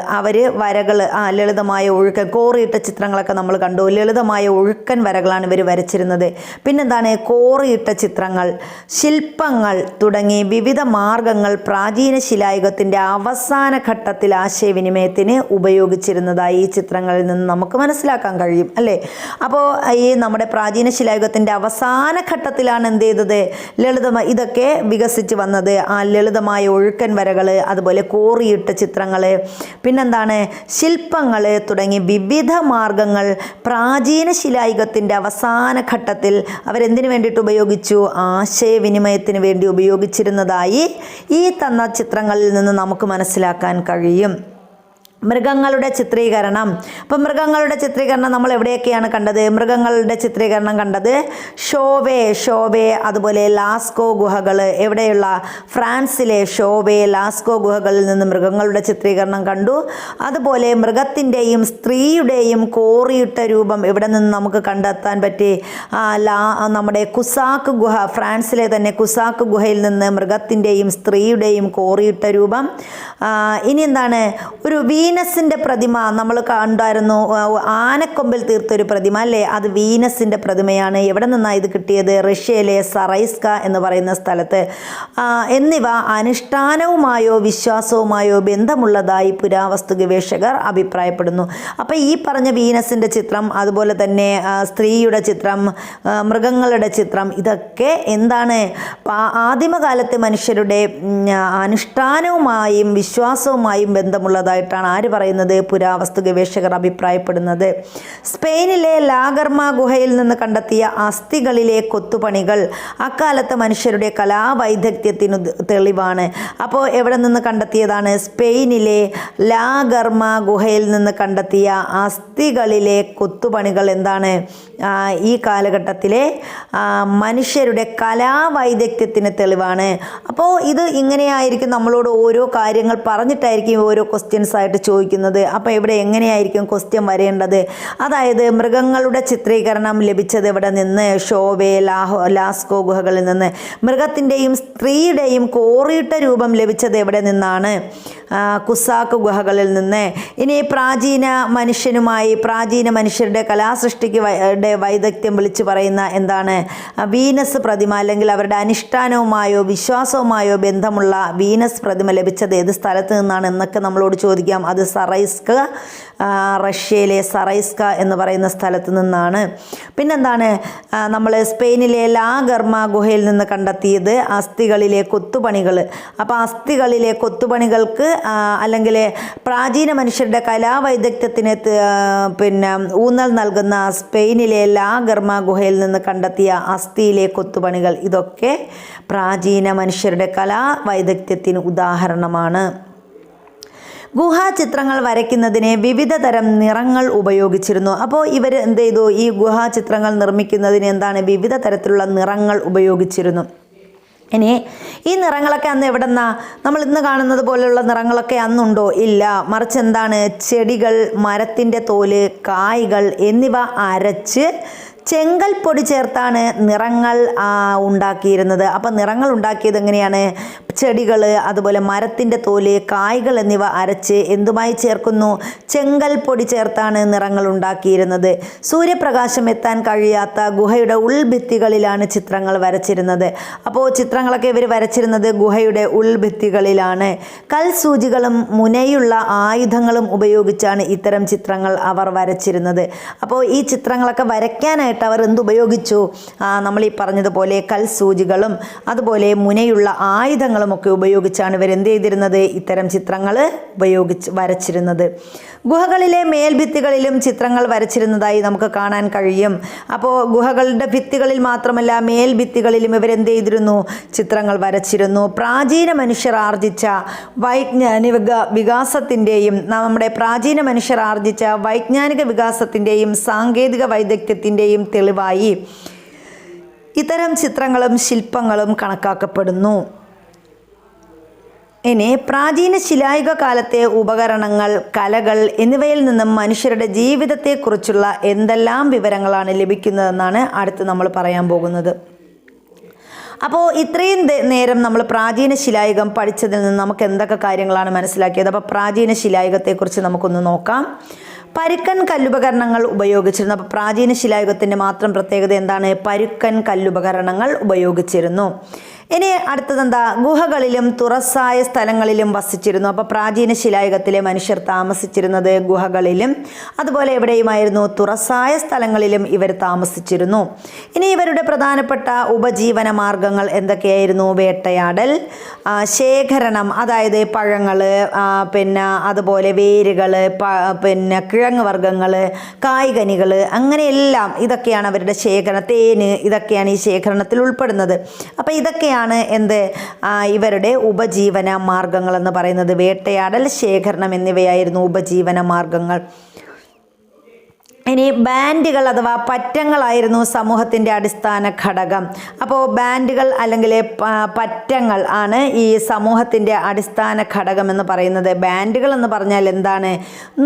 ലളിതമായ ഒഴുക്കൻ, കോറിയിട്ട ചിത്രങ്ങളൊക്കെ നമ്മൾ കണ്ടു. ലളിതമായ ഒഴുക്കൻ വരകളാണ് ഇവർ വരച്ചിരുന്നത്. പിന്നെന്താണ്, കോറിയിട്ട ചിത്രങ്ങൾ, ശില്പങ്ങൾ തുടങ്ങി വിവിധ മാർഗങ്ങൾ പ്രാചീന ശിലായുഗത്തിൻ്റെ അവസാന ഘട്ടത്തിൽ ആശയവിനിമയത്തിന് ഉപയോഗിച്ചിരുന്നതായി ഈ ചിത്രങ്ങളിൽ നിന്ന് നമുക്ക് മനസ്സിലാക്കാൻ കഴിയും, അല്ലേ? അപ്പോൾ ഈ നമ്മുടെ പ്രാചീന ശിലായുഗത്തിൻ്റെ അവസാന ഘട്ടത്തിലാണ് എന്ത് ചെയ്തത്, ഇതൊക്കെ വികസിച്ച് വന്നത്. ആ ലളിതമായ ഒഴുക്കൻ വരകൾ, അതുപോലെ കോറിയിട്ട ചിത്രങ്ങൾ, പിന്നെന്താണ്, ശില്പങ്ങൾ തുടങ്ങി വിവിധ മാർഗങ്ങൾ പ്രാചീന ശിലായുഗത്തിൻ്റെ അവസാന ഘട്ടത്തിൽ അവരെന്തിനു വേണ്ടിയിട്ട് ഉപയോഗിച്ചു, ആശയവിനിമയത്തിന് വേണ്ടി ഉപയോഗിച്ചിരുന്നതായി ഈ തന്ന ചിത്രങ്ങളിൽ നിന്ന് നമുക്ക് മനസ്സിലാക്കാൻ കഴിയും. മൃഗങ്ങളുടെ ചിത്രീകരണം. അപ്പം മൃഗങ്ങളുടെ ചിത്രീകരണം നമ്മൾ എവിടെയൊക്കെയാണ് കണ്ടത്? മൃഗങ്ങളുടെ ചിത്രീകരണം കണ്ടത് ഷോവെ, അതുപോലെ ലാസ്കോ ഗുഹകൾ. എവിടെയുള്ള? ഫ്രാൻസിലെ ഷോവെ, ലാസ്കോ ഗുഹകളിൽ നിന്ന് മൃഗങ്ങളുടെ ചിത്രീകരണം കണ്ടു. അതുപോലെ മൃഗത്തിൻ്റെയും സ്ത്രീയുടെയും കോറിയിട്ട രൂപം ഇവിടെ നിന്ന് നമുക്ക് കണ്ടെത്താൻ പറ്റി. നമ്മുടെ കുസാക്ക് ഗുഹ, ഫ്രാൻസിലെ തന്നെ കുസാക്ക് ഗുഹയിൽ നിന്ന് മൃഗത്തിൻ്റെയും സ്ത്രീയുടെയും കോറിയിട്ട രൂപം. ഇനി എന്താണ്, ഒരു വീൻ വീനസിൻ്റെ പ്രതിമ നമ്മൾ കണ്ടായിരുന്നു, ആനക്കൊമ്പിൽ തീർത്തൊരു പ്രതിമ അല്ലേ, അത് വീനസിൻ്റെ പ്രതിമയാണ്. എവിടെ നിന്നാണ് ഇത് കിട്ടിയത്? റഷ്യയിലെ സറൈസ്ക എന്ന് പറയുന്ന സ്ഥലത്ത്. എന്നിവ അനുഷ്ഠാനവുമായോ വിശ്വാസവുമായോ ബന്ധമുള്ളതായി പുരാവസ്തു ഗവേഷകർ അഭിപ്രായപ്പെടുന്നു. അപ്പോൾ ഈ പറഞ്ഞ വീനസിൻ്റെ ചിത്രം, അതുപോലെ തന്നെ സ്ത്രീയുടെ ചിത്രം, മൃഗങ്ങളുടെ ചിത്രം, ഇതൊക്കെ എന്താണ്? ആദിമകാലത്ത് മനുഷ്യരുടെ അനുഷ്ഠാനവുമായും വിശ്വാസവുമായും ബന്ധമുള്ളതായിട്ടാണ് ആര് പറയുന്നത്? പുരാവസ്തു ഗവേഷകർ അഭിപ്രായപ്പെടുന്നത്. സ്പെയിനിലെ ലാഗർമ ഗുഹയിൽ നിന്ന് കണ്ടെത്തിയ അസ്ഥികളിലെ കൊത്തുപണികൾ അക്കാലത്ത് മനുഷ്യരുടെ കലാവൈദഗ്ധ്യത്തിനു തെളിവാണ്. അപ്പോൾ എവിടെ നിന്ന് കണ്ടെത്തിയതാണ്? സ്പെയിനിലെ ലാഗർമ ഗുഹയിൽ നിന്ന് കണ്ടെത്തിയ അസ്ഥികളിലെ കൊത്തുപണികൾ എന്താണ്? ഈ കാലഘട്ടത്തിലെ മനുഷ്യരുടെ കലാവൈദഗ്ധ്യത്തിന് തെളിവാണ്. അപ്പോൾ ഇത് ഇങ്ങനെയായിരിക്കും നമ്മളോട് ഓരോ കാര്യങ്ങൾ പറഞ്ഞിട്ടായിരിക്കും ഓരോ ക്വസ്റ്റ്യൻസ് ആയിട്ട് ചോദിക്കുന്നത്. അപ്പോൾ ഇവിടെ എങ്ങനെയായിരിക്കും ക്വസ്റ്റ്യൻ വരേണ്ടത്? അതായത് മൃഗങ്ങളുടെ ചിത്രീകരണം ലഭിച്ചത് എവിടെ നിന്ന്? ഷോവെ, ലാസ്കോ ഗുഹകളിൽ നിന്ന്. മൃഗത്തിൻ്റെയും സ്ത്രീയുടെയും കോറിയിട്ട രൂപം ലഭിച്ചത് എവിടെ നിന്നാണ്? കുസാക്ക് ഗുഹകളിൽ നിന്ന്. ഇനി പ്രാചീന മനുഷ്യരുടെ കലാസൃഷ്ടിക്ക് വൈദഗ്ധ്യം വിളിച്ചു പറയുന്ന എന്താണ്? വീനസ് പ്രതിമ, അല്ലെങ്കിൽ അവരുടെ അനുഷ്ഠാനവുമായോ വിശ്വാസവുമായോ ബന്ധമുള്ള വീനസ് പ്രതിമ ലഭിച്ചത് ഏത് സ്ഥലത്ത് നിന്നാണ് എന്നൊക്കെ നമ്മളോട് ചോദിക്കാം. അത് സറൈസ്ക, റഷ്യയിലെ സറൈസ്ക എന്ന് പറയുന്ന സ്ഥലത്ത് നിന്നാണ്. പിന്നെന്താണ്? നമ്മൾ സ്പെയിനിലെ ലാഗർമ ഗുഹയിൽ നിന്ന് കണ്ടെത്തിയത് അസ്ഥികളിലെ കൊത്തുപണികൾ. അപ്പോൾ അസ്ഥികളിലെ കൊത്തുപണികൾക്ക് അല്ലെങ്കിൽ പ്രാചീന മനുഷ്യരുടെ കലാവൈദഗ്ധ്യത്തിന് ഊന്നൽ നൽകുന്ന സ്പെയിനിലെ ലാഗർമ ഗുഹയിൽ നിന്ന് കണ്ടെത്തിയ അസ്ഥിയിലെ കൊത്തുപണികൾ, ഇതൊക്കെ പ്രാചീന മനുഷ്യരുടെ കലാവൈദഗ്ധ്യത്തിന് ഉദാഹരണമാണ്. ഗുഹാചിത്രങ്ങൾ വരയ്ക്കുന്നതിന് വിവിധ തരം നിറങ്ങൾ ഉപയോഗിച്ചിരുന്നു. അപ്പോൾ ഇവർ എന്ത് ചെയ്തു? ഈ ഗുഹാചിത്രങ്ങൾ നിർമ്മിക്കുന്നതിന് എന്താണ്? വിവിധ തരത്തിലുള്ള നിറങ്ങൾ ഉപയോഗിച്ചിരുന്നു. ഇനി ഈ നിറങ്ങളൊക്കെ അന്ന് എവിടെന്നാ? നമ്മൾ ഇന്ന് കാണുന്നത് പോലെയുള്ള നിറങ്ങളൊക്കെ അന്നുണ്ടോ? ഇല്ല. മറിച്ച് എന്താണ്? ചെടികൾ, മരത്തിൻ്റെ തോല്, കായ്കൾ എന്നിവ അരച്ച് ചെങ്കൽ പൊടി ചേർത്താണ് നിറങ്ങൾ ഉണ്ടാക്കിയിരുന്നത്. അപ്പം നിറങ്ങൾ ഉണ്ടാക്കിയത് എങ്ങനെയാണ്? ചെടികൾ, അതുപോലെ മരത്തിൻ്റെ തോല്, കായ്കൾ എന്നിവ അരച്ച് എന്തുമായി ചേർക്കുന്നു? ചെങ്കൽ പൊടി ചേർത്താണ് നിറങ്ങൾ ഉണ്ടാക്കിയിരുന്നത്. സൂര്യപ്രകാശം എത്താൻ കഴിയാത്ത ഗുഹയുടെ ഉൾഭിത്തികളിലാണ് ചിത്രങ്ങൾ വരച്ചിരുന്നത്. അപ്പോൾ ചിത്രങ്ങളൊക്കെ ഇവർ വരച്ചിരുന്നത് ഗുഹയുടെ ഉൾഭിത്തികളിലാണ്. കൽസൂചികളും മുനയുള്ള ആയുധങ്ങളും ഉപയോഗിച്ചാണ് ഇത്തരം ചിത്രങ്ങൾ അവർ വരച്ചിരുന്നത്. അപ്പോൾ ഈ ചിത്രങ്ങളൊക്കെ വരയ്ക്കാനായിട്ട് അവർ എന്തുപയോഗിച്ചു? നമ്മൾ ഈ പറഞ്ഞതുപോലെ കൽസൂചികളും അതുപോലെ മുനയുള്ള ആയുധങ്ങളും ഒക്കെ ഉപയോഗിച്ചാണ് ഇവർ എന്ത് ചെയ്തിരുന്നത്? ഇത്തരം ചിത്രങ്ങൾ വരച്ചിരുന്നത്. ഗുഹകളിലെ മേൽഭിത്തികളിലും ചിത്രങ്ങൾ വരച്ചിരുന്നതായി നമുക്ക് കാണാൻ കഴിയും. അപ്പോൾ ഗുഹകളുടെ ഭിത്തികളിൽ മാത്രമല്ല, മേൽഭിത്തികളിലും ഇവരെന്ത് ചെയ്തിരുന്നു? ചിത്രങ്ങൾ വരച്ചിരുന്നു. പ്രാചീന മനുഷ്യർ ആർജിച്ച വൈജ്ഞാനിക വികാസത്തിൻ്റെയും സാങ്കേതിക വൈദഗ്ധ്യത്തിൻ്റെയും തെളിവായി ഇത്തരം ചിത്രങ്ങളും ശില്പങ്ങളും കണക്കാക്കപ്പെടുന്നു. ഇനി പ്രാചീന ശിലായുഗ കാലത്തെ ഉപകരണങ്ങൾ, കലകൾ എന്നിവയിൽ നിന്നും മനുഷ്യരുടെ ജീവിതത്തെക്കുറിച്ചുള്ള എന്തെല്ലാം വിവരങ്ങളാണ് ലഭിക്കുന്നതെന്നാണ് അടുത്ത് നമ്മൾ പറയാൻ പോകുന്നത്. അപ്പോൾ ഇത്രയും നേരം നമ്മൾ പ്രാചീന ശിലായുഗം പഠിച്ചതിൽ നിന്ന് നമുക്ക് എന്തൊക്കെ കാര്യങ്ങളാണ് മനസ്സിലാക്കിയത്? അപ്പോൾ പ്രാചീന ശിലായുഗത്തെക്കുറിച്ച് നമുക്കൊന്ന് നോക്കാം. പരുക്കൻ കല്ലുപകരണങ്ങൾ ഉപയോഗിച്ചിരുന്നു. അപ്പോൾ പ്രാചീന ശിലായുഗത്തിൻ്റെ മാത്രം പ്രത്യേകത എന്താണ്? പരുക്കൻ കല്ലുപകരണങ്ങൾ ഉപയോഗിച്ചിരുന്നു. ഇനി അടുത്തതെന്താ? ഗുഹകളിലും തുറസായ സ്ഥലങ്ങളിലും വസിച്ചിരുന്നു. അപ്പോൾ പ്രാചീന ശിലായുഗത്തിലെ മനുഷ്യർ താമസിച്ചിരുന്നത് ഗുഹകളിലും അതുപോലെ എവിടെയുമായിരുന്നു? തുറസായ സ്ഥലങ്ങളിലും ഇവർ താമസിച്ചിരുന്നു. ഇനി ഇവരുടെ പ്രധാനപ്പെട്ട ഉപജീവന മാർഗങ്ങൾ എന്തൊക്കെയായിരുന്നു? വേട്ടയാടൽ, ശേഖരണം, അതായത് പഴങ്ങൾ, അതുപോലെ വേരുകൾ, കിഴങ്ങ് വർഗ്ഗങ്ങൾ, കായ്കനികൾ, അങ്ങനെയെല്ലാം ഇതൊക്കെയാണ് അവരുടെ ശേഖരണം. തേന്, ഇതൊക്കെയാണ് ഈ ശേഖരണത്തിൽ ഉൾപ്പെടുന്നത്. അപ്പോൾ ഇതൊക്കെയാണ് ഇവരുടെ ഉപജീവന മാർഗങ്ങൾ എന്ന് പറയുന്നത്. വേട്ടയാടൽ, ശേഖരണം എന്നിവയായിരുന്നു ഉപജീവന മാർഗങ്ങൾ. ഇനി ബാൻഡുകൾ അഥവാ പറ്റങ്ങളായിരുന്നു സമൂഹത്തിൻ്റെ അടിസ്ഥാന ഘടകം. അപ്പോൾ ബാൻഡുകൾ അല്ലെങ്കിൽ പറ്റങ്ങൾ ആണ് ഈ സമൂഹത്തിൻ്റെ അടിസ്ഥാന ഘടകം എന്ന് പറയുന്നത്. ബാൻഡുകൾ എന്ന് പറഞ്ഞാൽ എന്താണ്?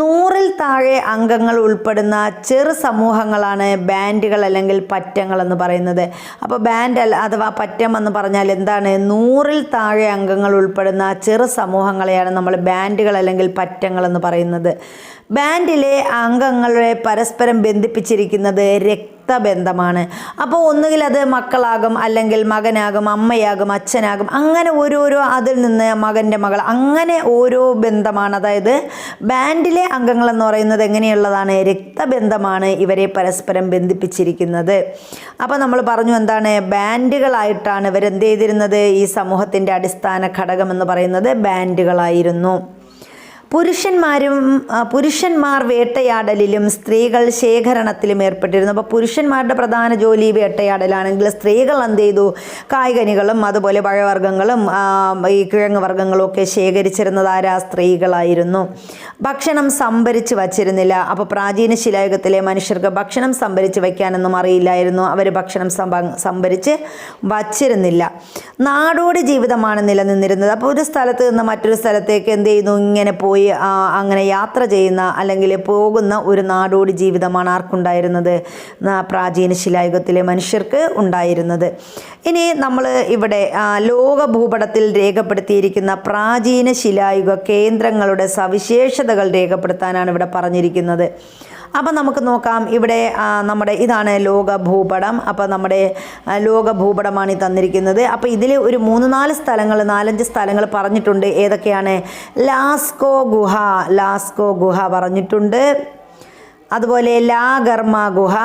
100-ൽ താഴെ അംഗങ്ങൾ ഉൾപ്പെടുന്ന ചെറു സമൂഹങ്ങളാണ് ബാൻഡുകൾ അല്ലെങ്കിൽ പറ്റങ്ങൾ എന്ന് പറയുന്നത്. അപ്പോൾ ബാൻഡ് അഥവാ പറ്റം എന്ന് പറഞ്ഞാൽ എന്താണ്? 100-ൽ താഴെ അംഗങ്ങൾ ഉൾപ്പെടുന്ന ചെറു സമൂഹങ്ങളെയാണ് നമ്മൾ ബാൻഡുകൾ അല്ലെങ്കിൽ പറ്റങ്ങൾ എന്ന് പറയുന്നത്. ബാൻഡിലെ അംഗങ്ങളെ പരസ്പരം ബന്ധിപ്പിച്ചിരിക്കുന്നത് രക്തബന്ധമാണ്. അപ്പോൾ ഒന്നുകിൽ അത് മക്കളാകും, അല്ലെങ്കിൽ മകനാകും, അമ്മയാകും, അച്ഛനാകും, അങ്ങനെ ഓരോരോ അതിൽ നിന്ന് മകൻ്റെ മകൾ, അങ്ങനെ ഓരോ ബന്ധമാണ്. അതായത് ബാൻഡിലെ അംഗങ്ങൾ എന്ന് പറയുന്നത് എങ്ങനെയുള്ളതാണ്? രക്തബന്ധമാണ് ഇവരെ പരസ്പരം ബന്ധിപ്പിച്ചിരിക്കുന്നത്. അപ്പോൾ നമ്മൾ പറഞ്ഞു എന്താണ്? ബാൻഡുകളായിട്ടാണ് ഇവരെന്ത് ചെയ്തിരുന്നത്? ഈ സമൂഹത്തിൻ്റെ അടിസ്ഥാന ഘടകം എന്ന് പറയുന്നത് ബാൻഡുകളായിരുന്നു. പുരുഷന്മാർ വേട്ടയാടലിലും സ്ത്രീകൾ ശേഖരണത്തിലും ഏർപ്പെട്ടിരുന്നു. അപ്പോൾ പുരുഷന്മാരുടെ പ്രധാന ജോലി വേട്ടയാടലാണെങ്കിൽ സ്ത്രീകൾ എന്ത് ചെയ്തു? കായ്കനികളും അതുപോലെ പഴവർഗ്ഗങ്ങളും ഈ കിഴങ്ങ് വർഗ്ഗങ്ങളും ഒക്കെ ശേഖരിച്ചിരുന്നത് ആരാ? സ്ത്രീകളായിരുന്നു. ഭക്ഷണം സംഭരിച്ച് വച്ചിരുന്നില്ല. അപ്പോൾ പ്രാചീന ശിലായുഗത്തിലെ മനുഷ്യർക്ക് ഭക്ഷണം സംഭരിച്ച് വയ്ക്കാനൊന്നും അറിയില്ലായിരുന്നു. അവർ ഭക്ഷണം സംഭരിച്ച് വച്ചിരുന്നില്ല. നാടോടി ജീവിതമാണ് നിലനിന്നിരുന്നത്. അപ്പോൾ ഒരു സ്ഥലത്ത് നിന്ന് മറ്റൊരു സ്ഥലത്തേക്ക് എന്ത് ചെയ്യുന്നു? ഇങ്ങനെ പോയി അങ്ങനെ യാത്ര ചെയ്യുന്ന അല്ലെങ്കിൽ പോകുന്ന ഒരു നാടോടി ജീവിതമാണ് ആർക്കുണ്ടായിരുന്നത്? പ്രാചീന ശിലായുഗത്തിലെ മനുഷ്യർക്ക് ഉണ്ടായിരുന്നത്. ഇനി നമ്മൾ ഇവിടെ ലോക ഭൂപടത്തിൽ രേഖപ്പെടുത്തിയിരിക്കുന്ന പ്രാചീന ശിലായുഗ കേന്ദ്രങ്ങളുടെ സവിശേഷതകൾ രേഖപ്പെടുത്താനാണ് ഇവിടെ പറഞ്ഞിരിക്കുന്നത്. അപ്പം നമുക്ക് നോക്കാം. ഇവിടെ നമ്മുടെ ഇതാണ് ലോക ഭൂപടം. അപ്പോൾ നമ്മുടെ ലോക ഭൂപടമാണ് ഈ തന്നിരിക്കുന്നത്. അപ്പോൾ ഇതിൽ ഒരു 3-4 സ്ഥലങ്ങൾ 4-5 സ്ഥലങ്ങൾ പറഞ്ഞിട്ടുണ്ട്. ഏതൊക്കെയാണ്? ലാസ്കോ ഗുഹ പറഞ്ഞിട്ടുണ്ട്. അതുപോലെ ലാഗർമ ഗുഹ,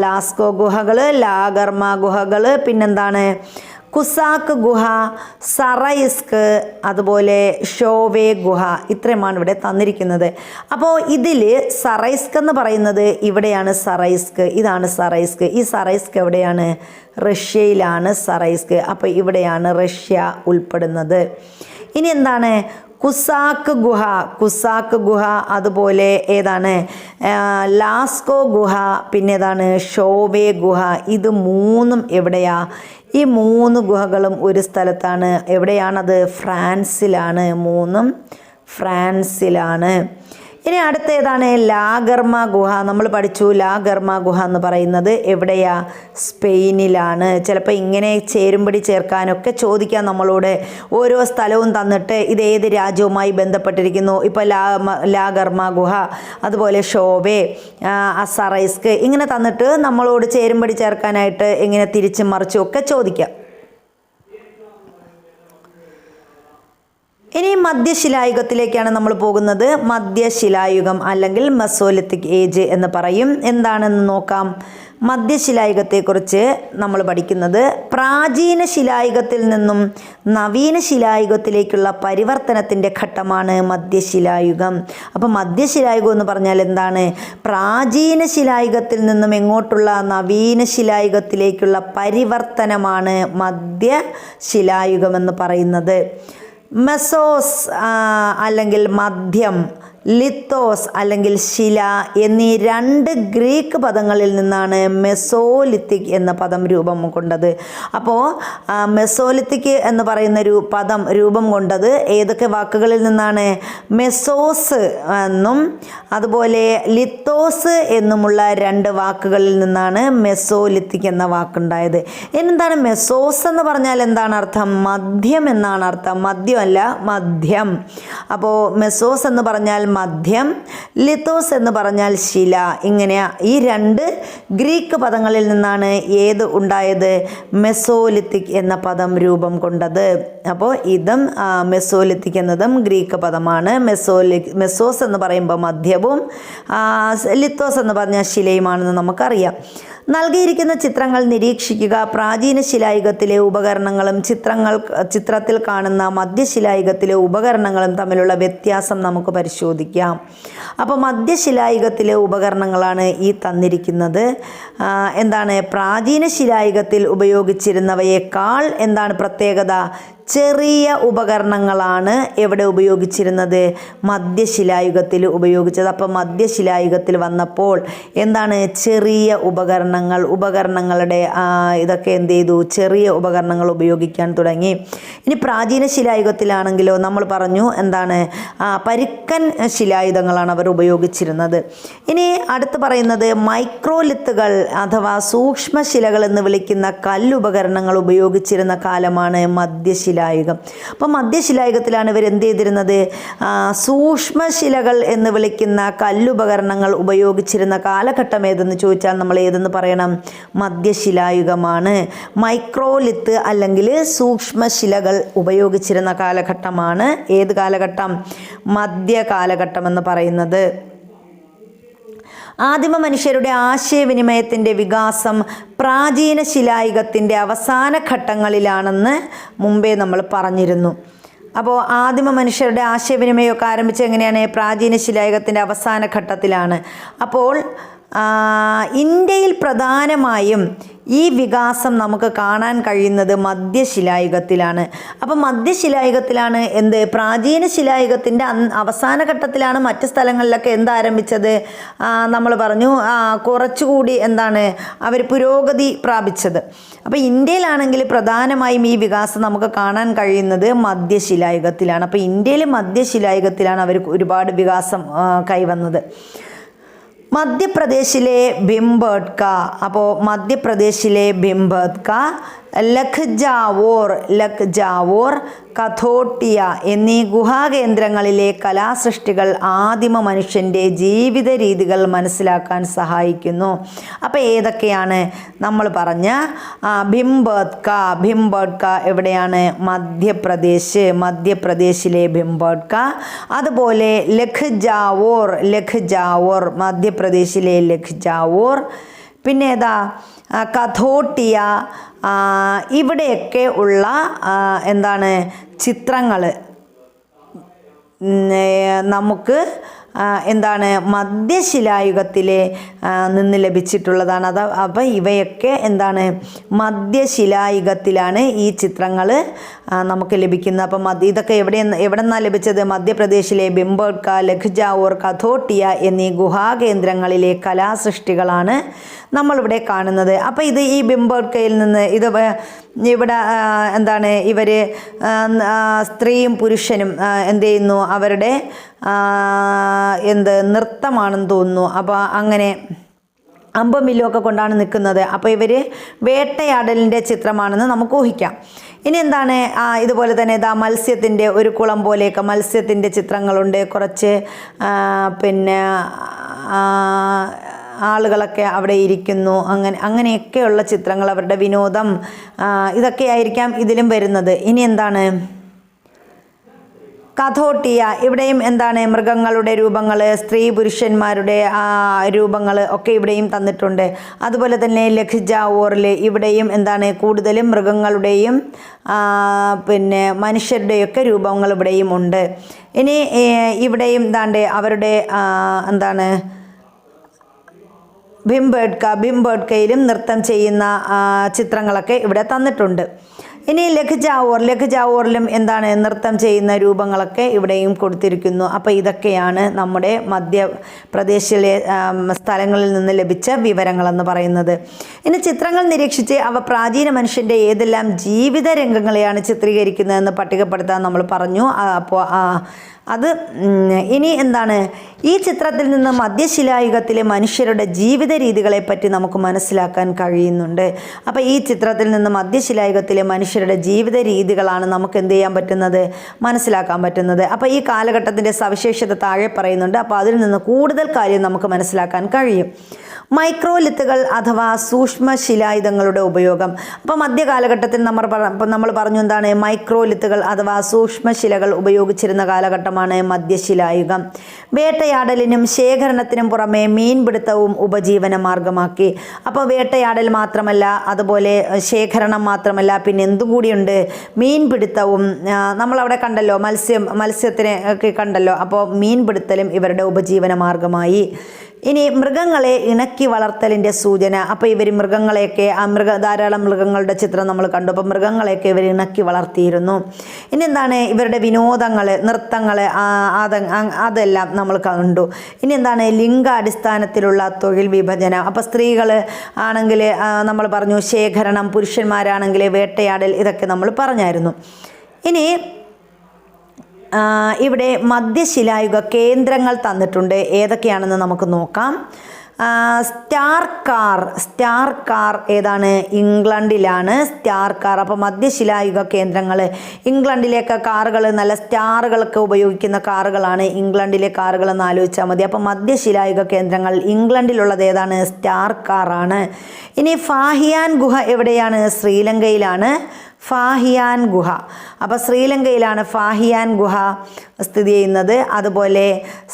ലാസ്കോ ഗുഹകൾ, പിന്നെന്താണ്? കുസാക്ക് ഗുഹ, സറൈസ്ക്, അതുപോലെ ഷോവേ ഗുഹ, ഇത്രയുമാണ് ഇവിടെ തന്നിരിക്കുന്നത്. അപ്പോൾ ഇതിൽ സറൈസ്ക് എന്ന് പറയുന്നത് ഇവിടെയാണ്. ഇതാണ് സറൈസ്ക്. ഈ സറൈസ്ക് എവിടെയാണ്? റഷ്യയിലാണ് സറൈസ്ക്. അപ്പോൾ ഇവിടെയാണ് റഷ്യ ഉൾപ്പെടുന്നത്. ഇനി എന്താണ്? കുസാക്ക് ഗുഹ, അതുപോലെ ഏതാണ്? ലാസ്കോ ഗുഹ, പിന്നെ ഏതാണ്? ഷോവേ ഗുഹ. ഇത് 3ഉം എവിടെയാ? ഈ 3 ഗുഹകളും ഒരു സ്ഥലത്താണ്. എവിടെയാണത്? ഫ്രാൻസിലാണ്. 3ഉം ഫ്രാൻസിലാണ്. ഇനി അടുത്ത ഏതാണ്? ലാഗർമ ഗുഹ. നമ്മൾ പഠിച്ചു ലാഗർമ ഗുഹ എന്ന് പറയുന്നത് എവിടെയാ? സ്പെയിനിലാണ്. ചിലപ്പോൾ ഇങ്ങനെ ചേരുംപടി ചേർക്കാനൊക്കെ ചോദിക്കാം നമ്മളോട്. ഓരോ സ്ഥലവും തന്നിട്ട് ഇത് ഏത് രാജ്യവുമായി ബന്ധപ്പെട്ടിരിക്കുന്നു? ഇപ്പോൾ ലാഗർമ ഗുഹ, അതുപോലെ ഷോവേ, സറൈസ്ക്, ഇങ്ങനെ തന്നിട്ട് നമ്മളോട് ചേരുംപടി ചേർക്കാനായിട്ട് ഇങ്ങനെ തിരിച്ചും മറിച്ചും ഒക്കെ ചോദിക്കാം. ഇനി മധ്യശിലായുഗത്തിലേക്കാണ് നമ്മൾ പോകുന്നത്. മധ്യശിലായുഗം അല്ലെങ്കിൽ മെസോലിത്തിക് ഏജ് എന്ന് പറയും. എന്താണെന്ന് നോക്കാം. മധ്യശിലായുഗത്തെക്കുറിച്ച് നമ്മൾ പഠിക്കുന്നത് പ്രാചീന ശിലായുഗത്തിൽ നിന്നും നവീന ശിലായുഗത്തിലേക്കുള്ള പരിവർത്തനത്തിൻ്റെ ഘട്ടമാണ് മധ്യശിലായുഗം. അപ്പം മധ്യശിലായുഗം എന്ന് പറഞ്ഞാൽ എന്താണ്? പ്രാചീന ശിലായുഗത്തിൽ നിന്നും എങ്ങോട്ടുള്ള? നവീന ശിലായുഗത്തിലേക്കുള്ള പരിവർത്തനമാണ് മധ്യശിലായുഗം എന്ന് പറയുന്നത്. മെസോസ് അല്ലെങ്കിൽ മധ്യം, ലിത്തോസ് അല്ലെങ്കിൽ ശില എന്നീ 2 ഗ്രീക്ക് പദങ്ങളിൽ നിന്നാണ് മെസോലിത്തിക് എന്ന പദം രൂപം കൊണ്ടത്. അപ്പോൾ മെസോലിത്തിക് എന്ന് പറയുന്ന പദം രൂപം കൊണ്ടത് ഏതൊക്കെ വാക്കുകളിൽ നിന്നാണ്? മെസോസ് എന്നും അതുപോലെ ലിത്തോസ് എന്നുമുള്ള 2 വാക്കുകളിൽ നിന്നാണ് മെസോലിത്തിക് എന്ന വാക്കുണ്ടായത്. എന്താണ് മെസോസ് എന്ന് പറഞ്ഞാൽ എന്താണ് അർത്ഥം? മധ്യം എന്നാണ് അർത്ഥം. മധ്യമല്ല, മധ്യം. അപ്പോൾ മെസോസ് എന്ന് പറഞ്ഞാൽ മധ്യം, ലിത്തോസ് എന്ന് പറഞ്ഞാൽ ശില. ഇങ്ങനെ ഈ 2 ഗ്രീക്ക് പദങ്ങളിൽ നിന്നാണ് ഏത് ഉണ്ടായത്? മെസോലിത്തിക് എന്ന പദം രൂപം കൊണ്ടത്. അപ്പോൾ ഇതും മെസോലിത്തിക് എന്നതും ഗ്രീക്ക് പദമാണ്. മെസോസ് എന്ന് പറയുമ്പോൾ മധ്യവും ലിത്തോസ് എന്ന് പറഞ്ഞാൽ ശിലയുമാണെന്ന് നമുക്കറിയാം. നൽകിയിരിക്കുന്ന ചിത്രങ്ങൾ നിരീക്ഷിക്കുക. പ്രാചീന ശിലായുഗത്തിലെ ഉപകരണങ്ങളും ചിത്രത്തിൽ കാണുന്ന മധ്യശിലായുഗത്തിലെ ഉപകരണങ്ങളും തമ്മിലുള്ള വ്യത്യാസം നമുക്ക് പരിശോധിക്കാം. അപ്പോൾ മധ്യശിലായുഗത്തിലെ ഉപകരണങ്ങളാണ് ഈ തന്നിരിക്കുന്നത്. എന്താണ്? പ്രാചീന ശിലായുഗത്തിൽ ഉപയോഗിച്ചിരുന്നവയേക്കാൾ എന്താണ് പ്രത്യേകത? ചെറിയ ഉപകരണങ്ങളാണ് എവിടെ ഉപയോഗിച്ചിരുന്നത്? മധ്യശിലായുഗത്തിൽ ഉപയോഗിച്ചത്. അപ്പം മധ്യശിലായുഗത്തിൽ വന്നപ്പോൾ എന്താണ്? ചെറിയ ഉപകരണങ്ങളുടെ ഇതൊക്കെ എന്ത് ചെയ്തു? ചെറിയ ഉപകരണങ്ങൾ ഉപയോഗിക്കാൻ തുടങ്ങി. ഇനി പ്രാചീന ശിലായുഗത്തിലാണെങ്കിലോ നമ്മൾ പറഞ്ഞു എന്താണ്? പരുക്കൻ ശിലായുധങ്ങളാണ് അവർ ഉപയോഗിച്ചിരുന്നത്. ഇനി അടുത്ത് പറയുന്നത് മൈക്രോലിത്തുകൾ അഥവാ സൂക്ഷ്മശിലകൾ എന്ന് വിളിക്കുന്ന കല്ലുപകരണങ്ങൾ ഉപയോഗിച്ചിരുന്ന കാലമാണ് മധ്യശിലായുഗം. അപ്പം മധ്യശിലായുഗത്തിലാണ് ഇവർ എന്ത് ചെയ്തിരുന്നത്? സൂക്ഷ്മശിലകൾ എന്ന് വിളിക്കുന്ന കല്ലുപകരണങ്ങൾ ഉപയോഗിച്ചിരുന്ന കാലഘട്ടം ഏതെന്ന് ചോദിച്ചാൽ നമ്മൾ ഏതെന്ന് പറയണം? മധ്യശിലായുഗമാണ്. മൈക്രോലിത്ത് അല്ലെങ്കിൽ സൂക്ഷ്മശിലകൾ ഉപയോഗിച്ചിരുന്ന കാലഘട്ടമാണ് ഏത് കാലഘട്ടം? മധ്യകാലഘട്ടം എന്ന് പറയുന്നത്. ആദിമ മനുഷ്യരുടെ ആശയവിനിമയത്തിൻ്റെ വികാസം പ്രാചീന ശിലായുഗത്തിൻ്റെ അവസാന ഘട്ടങ്ങളിലാണെന്ന് മുമ്പേ നമ്മൾ പറഞ്ഞിരുന്നു. അപ്പോൾ ആദിമ മനുഷ്യരുടെ ആശയവിനിമയമൊക്കെ ആരംഭിച്ചത് എങ്ങനെയാണ്? പ്രാചീന ശിലായുഗത്തിൻ്റെ അവസാന ഘട്ടത്തിലാണ്. അപ്പോൾ ഇന്ത്യയിൽ പ്രധാനമായും ഈ വികാസം നമുക്ക് കാണാൻ കഴിയുന്നത് മധ്യശിലായുഗത്തിലാണ്. അപ്പം മധ്യശിലായുഗത്തിലാണ് എന്ത്? പ്രാചീന ശിലായുഗത്തിൻ്റെ അവസാന ഘട്ടത്തിലാണ് മറ്റ് സ്ഥലങ്ങളിലൊക്കെ എന്താരംഭിച്ചത്? നമ്മൾ പറഞ്ഞു കുറച്ചുകൂടി എന്താണ് അവർ പുരോഗതി പ്രാപിച്ചത്. അപ്പോൾ ഇന്ത്യയിലാണെങ്കിൽ പ്രധാനമായും ഈ വികാസം നമുക്ക് കാണാൻ കഴിയുന്നത് മധ്യശിലായുഗത്തിലാണ്. അപ്പോൾ ഇന്ത്യയിൽ മധ്യശിലായുഗത്തിലാണ് അവർ ഒരുപാട് വികാസം കൈവന്നത്. മധ്യപ്രദേശിലെ ഭിംബേട്ക, അപ്പോൾ മധ്യപ്രദേശിലെ ഭിംബേട്ക, ലഖ്ജാവോർ, കഥോട്ടിയ എന്നീ ഗുഹാകേന്ദ്രങ്ങളിലെ കലാസൃഷ്ടികൾ ആദിമ മനുഷ്യൻ്റെ ജീവിത രീതികൾ മനസ്സിലാക്കാൻ സഹായിക്കുന്നു. അപ്പോൾ ഏതൊക്കെയാണ് നമ്മൾ പറഞ്ഞ? ഭിംബേട്ക എവിടെയാണ്? മധ്യപ്രദേശിലെ ഭിംബേട്ക. അതുപോലെ ലഖ്ജാവോർ മധ്യപ്രദേശിലെ ലഖ്ജാവോർ. പിന്നെ ഏതാ? കഥോട്ടിയ. ഇവിടെയൊക്കെ ഉള്ള എന്താണ് ചിത്രങ്ങൾ നമുക്ക് എന്താണ് മധ്യശിലായുഗത്തിലെ നിന്ന് ലഭിച്ചിട്ടുള്ളതാണ്. അപ്പോൾ ഇവയൊക്കെ എന്താണ് മധ്യശിലായുഗത്തിലാണ് ഈ ചിത്രങ്ങൾ നമുക്ക് ലഭിക്കുന്നത്. അപ്പം ഇതൊക്കെ എവിടെ നിന്നാണ് ലഭിച്ചത്? മധ്യപ്രദേശിലെ ഭിംബേട്ക, ലഖ്ജാവോർ, കഥോട്ടിയ എന്നീ ഗുഹാകേന്ദ്രങ്ങളിലെ കലാസൃഷ്ടികളാണ് നമ്മളിവിടെ കാണുന്നത്. അപ്പോൾ ഇത് ഈ ഭിംബേട്കയിൽ നിന്ന് ഇവിടെ എന്താണ് ഇവർ സ്ത്രീയും പുരുഷനും എന്ത് ചെയ്യുന്നു? അവരുടെ നൃത്തമാണെന്ന് തോന്നുന്നു. അപ്പോൾ അങ്ങനെ അമ്പും വില്ലുമൊക്കെ കൊണ്ടാണ് നിൽക്കുന്നത്. അപ്പോൾ ഇവർ വേട്ടയാടലിൻ്റെ ചിത്രമാണെന്ന് നമുക്ക് ഊഹിക്കാം. ഇനി എന്താണ്? ഇതുപോലെ തന്നെ മത്സ്യത്തിൻ്റെ ഒരു കുളം പോലെയൊക്കെ മത്സ്യത്തിൻ്റെ ചിത്രങ്ങളുണ്ട്. കുറച്ച് പിന്നെ ആളുകളൊക്കെ അവിടെ ഇരിക്കുന്നു. അങ്ങനെയൊക്കെയുള്ള ചിത്രങ്ങൾ, അവരുടെ വിനോദം, ഇതൊക്കെ ആയിരിക്കാം ഇതിലും വരുന്നത്. ഇനി എന്താണ്? കഥോട്ടിയ, ഇവിടെയും എന്താണ് മൃഗങ്ങളുടെ രൂപങ്ങൾ, സ്ത്രീ പുരുഷന്മാരുടെ രൂപങ്ങൾ ഒക്കെ ഇവിടെയും തന്നിട്ടുണ്ട്. അതുപോലെ തന്നെ ലഖ്ജാവോറിൽ ഇവിടെയും എന്താണ് കൂടുതലും മൃഗങ്ങളുടെയും പിന്നെ മനുഷ്യരുടെയൊക്കെ രൂപങ്ങൾ ഇവിടെയും ഉണ്ട്. ഇനി ഇവിടെയും എന്താണ്ട് അവരുടെ എന്താണ് ഭിംബേട്കയിലും നൃത്തം ചെയ്യുന്ന ചിത്രങ്ങളൊക്കെ ഇവിടെ തന്നിട്ടുണ്ട്. ഇനി ലഖ്ജാവോറിലും എന്താണ് നൃത്തം ചെയ്യുന്ന രൂപങ്ങളൊക്കെ ഇവിടെയും കൊടുത്തിരിക്കുന്നു. അപ്പോൾ ഇതൊക്കെയാണ് നമ്മുടെ മധ്യപ്രദേശിലെ സ്ഥലങ്ങളിൽ നിന്ന് ലഭിച്ച വിവരങ്ങളെന്ന് പറയുന്നത്. ഇനി ചിത്രങ്ങൾ നിരീക്ഷിച്ച് അവ പ്രാചീന മനുഷ്യൻ്റെ ഏതെല്ലാം ജീവിത രംഗങ്ങളെയാണ് ചിത്രീകരിക്കുന്നതെന്ന് പട്ടികപ്പെടുത്താൻ നമ്മൾ പറഞ്ഞു. അപ്പോൾ അത് ഇനി എന്താണ് ഈ ചിത്രത്തിൽ നിന്ന് മധ്യശിലായുഗത്തിലെ മനുഷ്യരുടെ ജീവിത രീതികളെപ്പറ്റി നമുക്ക് മനസ്സിലാക്കാൻ കഴിയുന്നുണ്ട്. അപ്പോൾ ഈ ചിത്രത്തിൽ നിന്ന് മധ്യശിലായുഗത്തിലെ മനുഷ്യരുടെ ജീവിത രീതികളാണ് നമുക്ക് എന്ത് ചെയ്യാൻ പറ്റുന്നത്? മനസ്സിലാക്കാൻ പറ്റുന്നത്. അപ്പോൾ ഈ കാലഘട്ടത്തിൻ്റെ സവിശേഷത താഴെ പറയുന്നുണ്ട്. അപ്പോൾ അതിൽ നിന്ന് കൂടുതൽ കാര്യം നമുക്ക് മനസ്സിലാക്കാൻ കഴിയും. മൈക്രോലിത്തുകൾ അഥവാ സൂക്ഷ്മശിലായുധങ്ങളുടെ ഉപയോഗം. അപ്പോൾ മധ്യകാലഘട്ടത്തിൽ നമ്മൾ പറഞ്ഞു എന്താണ് മൈക്രോലിത്തുകൾ അഥവാ സൂക്ഷ്മശിലകൾ ഉപയോഗിച്ചിരുന്ന കാലഘട്ടമാണ് മധ്യശിലായുഗം. വേട്ടയാടലിനും ശേഖരണത്തിനും പുറമെ മീൻപിടുത്തവും ഉപജീവന മാർഗമാക്കി. അപ്പോൾ വേട്ടയാടൽ മാത്രമല്ല, അതുപോലെ ശേഖരണം മാത്രമല്ല, പിന്നെ എന്തും കൂടിയുണ്ട്? മീൻപിടുത്തവും. നമ്മളവിടെ കണ്ടല്ലോ മത്സ്യത്തിനെ ഒക്കെ കണ്ടല്ലോ. അപ്പോൾ മീൻപിടുത്തലും ഇവരുടെ ഉപജീവന മാർഗമായി. ഇനി മൃഗങ്ങളെ ഇണക്കി വളർത്തലിൻ്റെ സൂചന. അപ്പോൾ ഇവർ മൃഗങ്ങളെയൊക്കെ ധാരാളം മൃഗങ്ങളുടെ ചിത്രം നമ്മൾ കണ്ടു. അപ്പോൾ മൃഗങ്ങളെയൊക്കെ ഇവർ ഇണക്കി വളർത്തിയിരുന്നു. ഇനി എന്താണ് ഇവരുടെ വിനോദങ്ങൾ, നൃത്തങ്ങൾ, അതെല്ലാം നമ്മൾ കണ്ടു. ഇനി എന്താണ് ലിംഗാടിസ്ഥാനത്തിലുള്ള തൊഴിൽ വിഭജനം. അപ്പോൾ സ്ത്രീകൾ ആണെങ്കിൽ നമ്മൾ പറഞ്ഞു ശേഖരണം, പുരുഷന്മാരാണെങ്കിൽ വേട്ടയാടൽ, ഇതൊക്കെ നമ്മൾ പറഞ്ഞായിരുന്നു. ഇനി ഇവിടെ മധ്യശിലായുഗ കേന്ദ്രങ്ങൾ തന്നിട്ടുണ്ട്. ഏതൊക്കെയാണെന്ന് നമുക്ക് നോക്കാം. സ്റ്റാർ കാർ ഏതാണ്? ഇംഗ്ലണ്ടിലാണ് സ്റ്റാർ കാർ. അപ്പോൾ മധ്യശിലായുഗ കേന്ദ്രങ്ങൾ ഇംഗ്ലണ്ടിലേക്ക് കാറുകൾ, നല്ല സ്റ്റാറുകളൊക്കെ ഉപയോഗിക്കുന്ന കാറുകളാണ് ഇംഗ്ലണ്ടിലെ കാറുകൾ എന്ന് ആലോചിച്ചാൽ മതി. അപ്പോൾ മധ്യശിലായുഗ കേന്ദ്രങ്ങൾ ഇംഗ്ലണ്ടിലുള്ളത് ഏതാണ്? സ്റ്റാർ കാറാണ്. ഇനി ഫാഹിയാൻ ഗുഹ എവിടെയാണ്? ശ്രീലങ്കയിലാണ് ഫാഹിയാൻ ഗുഹ. അപ്പോൾ ശ്രീലങ്കയിലാണ് ഫാഹിയാൻ ഗുഹ സ്ഥിതി ചെയ്യുന്നത്. അതുപോലെ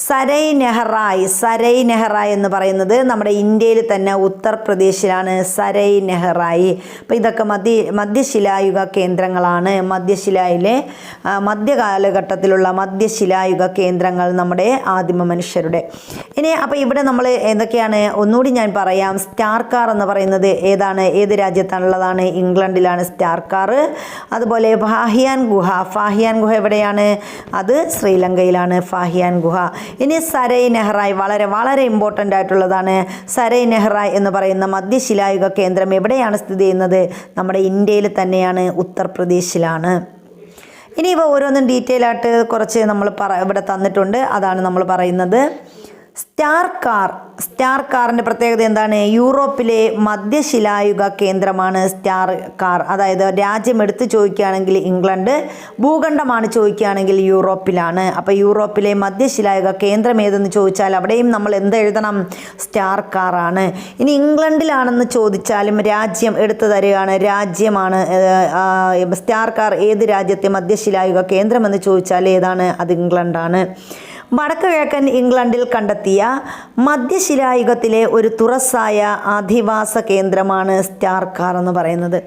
സരൈ നെഹ്റായി എന്ന് പറയുന്നത് നമ്മുടെ ഇന്ത്യയിൽ തന്നെ ഉത്തർപ്രദേശിലാണ് സരൈ നെഹ്റായി. അപ്പോൾ ഇതൊക്കെ മധ്യശിലായുഗ കേന്ദ്രങ്ങളാണ്. മധ്യകാലഘട്ടത്തിലുള്ള മധ്യശിലായുഗ കേന്ദ്രങ്ങൾ നമ്മുടെ ആദിമ മനുഷ്യരുടെ. ഇനി അപ്പോൾ ഇവിടെ നമ്മൾ എന്തൊക്കെയാണ് ഒന്നുകൂടി ഞാൻ പറയാം. സ്റ്റാർ കാർ എന്ന് പറയുന്നത് ഏത് രാജ്യത്താണുള്ളതാണ്? ഇംഗ്ലണ്ടിലാണ് സ്റ്റാർ കാർ. അതുപോലെ ഫാഹിയാൻ ഗുഹ എവിടെയാണ്? അത് ശ്രീലങ്കയിലാണ് ഫാഹിയാൻ ഗുഹ. ഇനി സരൈ നെഹ്റായി വളരെ വളരെ ഇമ്പോർട്ടൻ്റ് ആയിട്ടുള്ളതാണ്. സരൈ നെഹ്റായി എന്ന് പറയുന്ന മധ്യശിലായുഗ കേന്ദ്രം എവിടെയാണ് സ്ഥിതി ചെയ്യുന്നത്? നമ്മുടെ ഇന്ത്യയിൽ തന്നെയാണ്, ഉത്തർപ്രദേശിലാണ്. ഇനി ഇവ ഓരോന്നും ഡീറ്റെയിൽ ആയിട്ട് കുറച്ച് നമ്മൾ ഇവിടെ തന്നിട്ടുണ്ട്. അതാണ് നമ്മൾ പറയുന്നത്. സ്റ്റാർ കാറിൻ്റെ പ്രത്യേകത എന്താണ്? യൂറോപ്പിലെ മധ്യശിലായുഗ കേന്ദ്രമാണ് സ്റ്റാർ കാർ. അതായത് രാജ്യം എടുത്ത് ചോദിക്കുകയാണെങ്കിൽ ഇംഗ്ലണ്ട്, ഭൂഖണ്ഡമാണ് ചോദിക്കുകയാണെങ്കിൽ യൂറോപ്പിലാണ്. അപ്പോൾ യൂറോപ്പിലെ മധ്യശിലായുഗ കേന്ദ്രം ഏതെന്ന് ചോദിച്ചാൽ അവിടെയും നമ്മൾ എന്തെഴുതണം? സ്റ്റാർ കാറാണ്. ഇനി ഇംഗ്ലണ്ടിലാണെന്ന് ചോദിച്ചാലും രാജ്യം എടുത്തു തരികയാണ്, രാജ്യമാണ്. സ്റ്റാർ കാർ ഏത് രാജ്യത്തെ മധ്യശിലായുഗ കേന്ദ്രമെന്ന് ചോദിച്ചാൽ ഏതാണ്? അത് ഇംഗ്ലണ്ടാണ്. വടക്ക് കിഴക്കൻ ഇംഗ്ലണ്ടിൽ കണ്ടെത്തിയ മധ്യശിലായുഗത്തിലെ ഒരു തുറസ്സായ അധിവാസ കേന്ദ്രമാണ് സ്റ്റാർ കാർ എന്ന് പറയുന്നത്.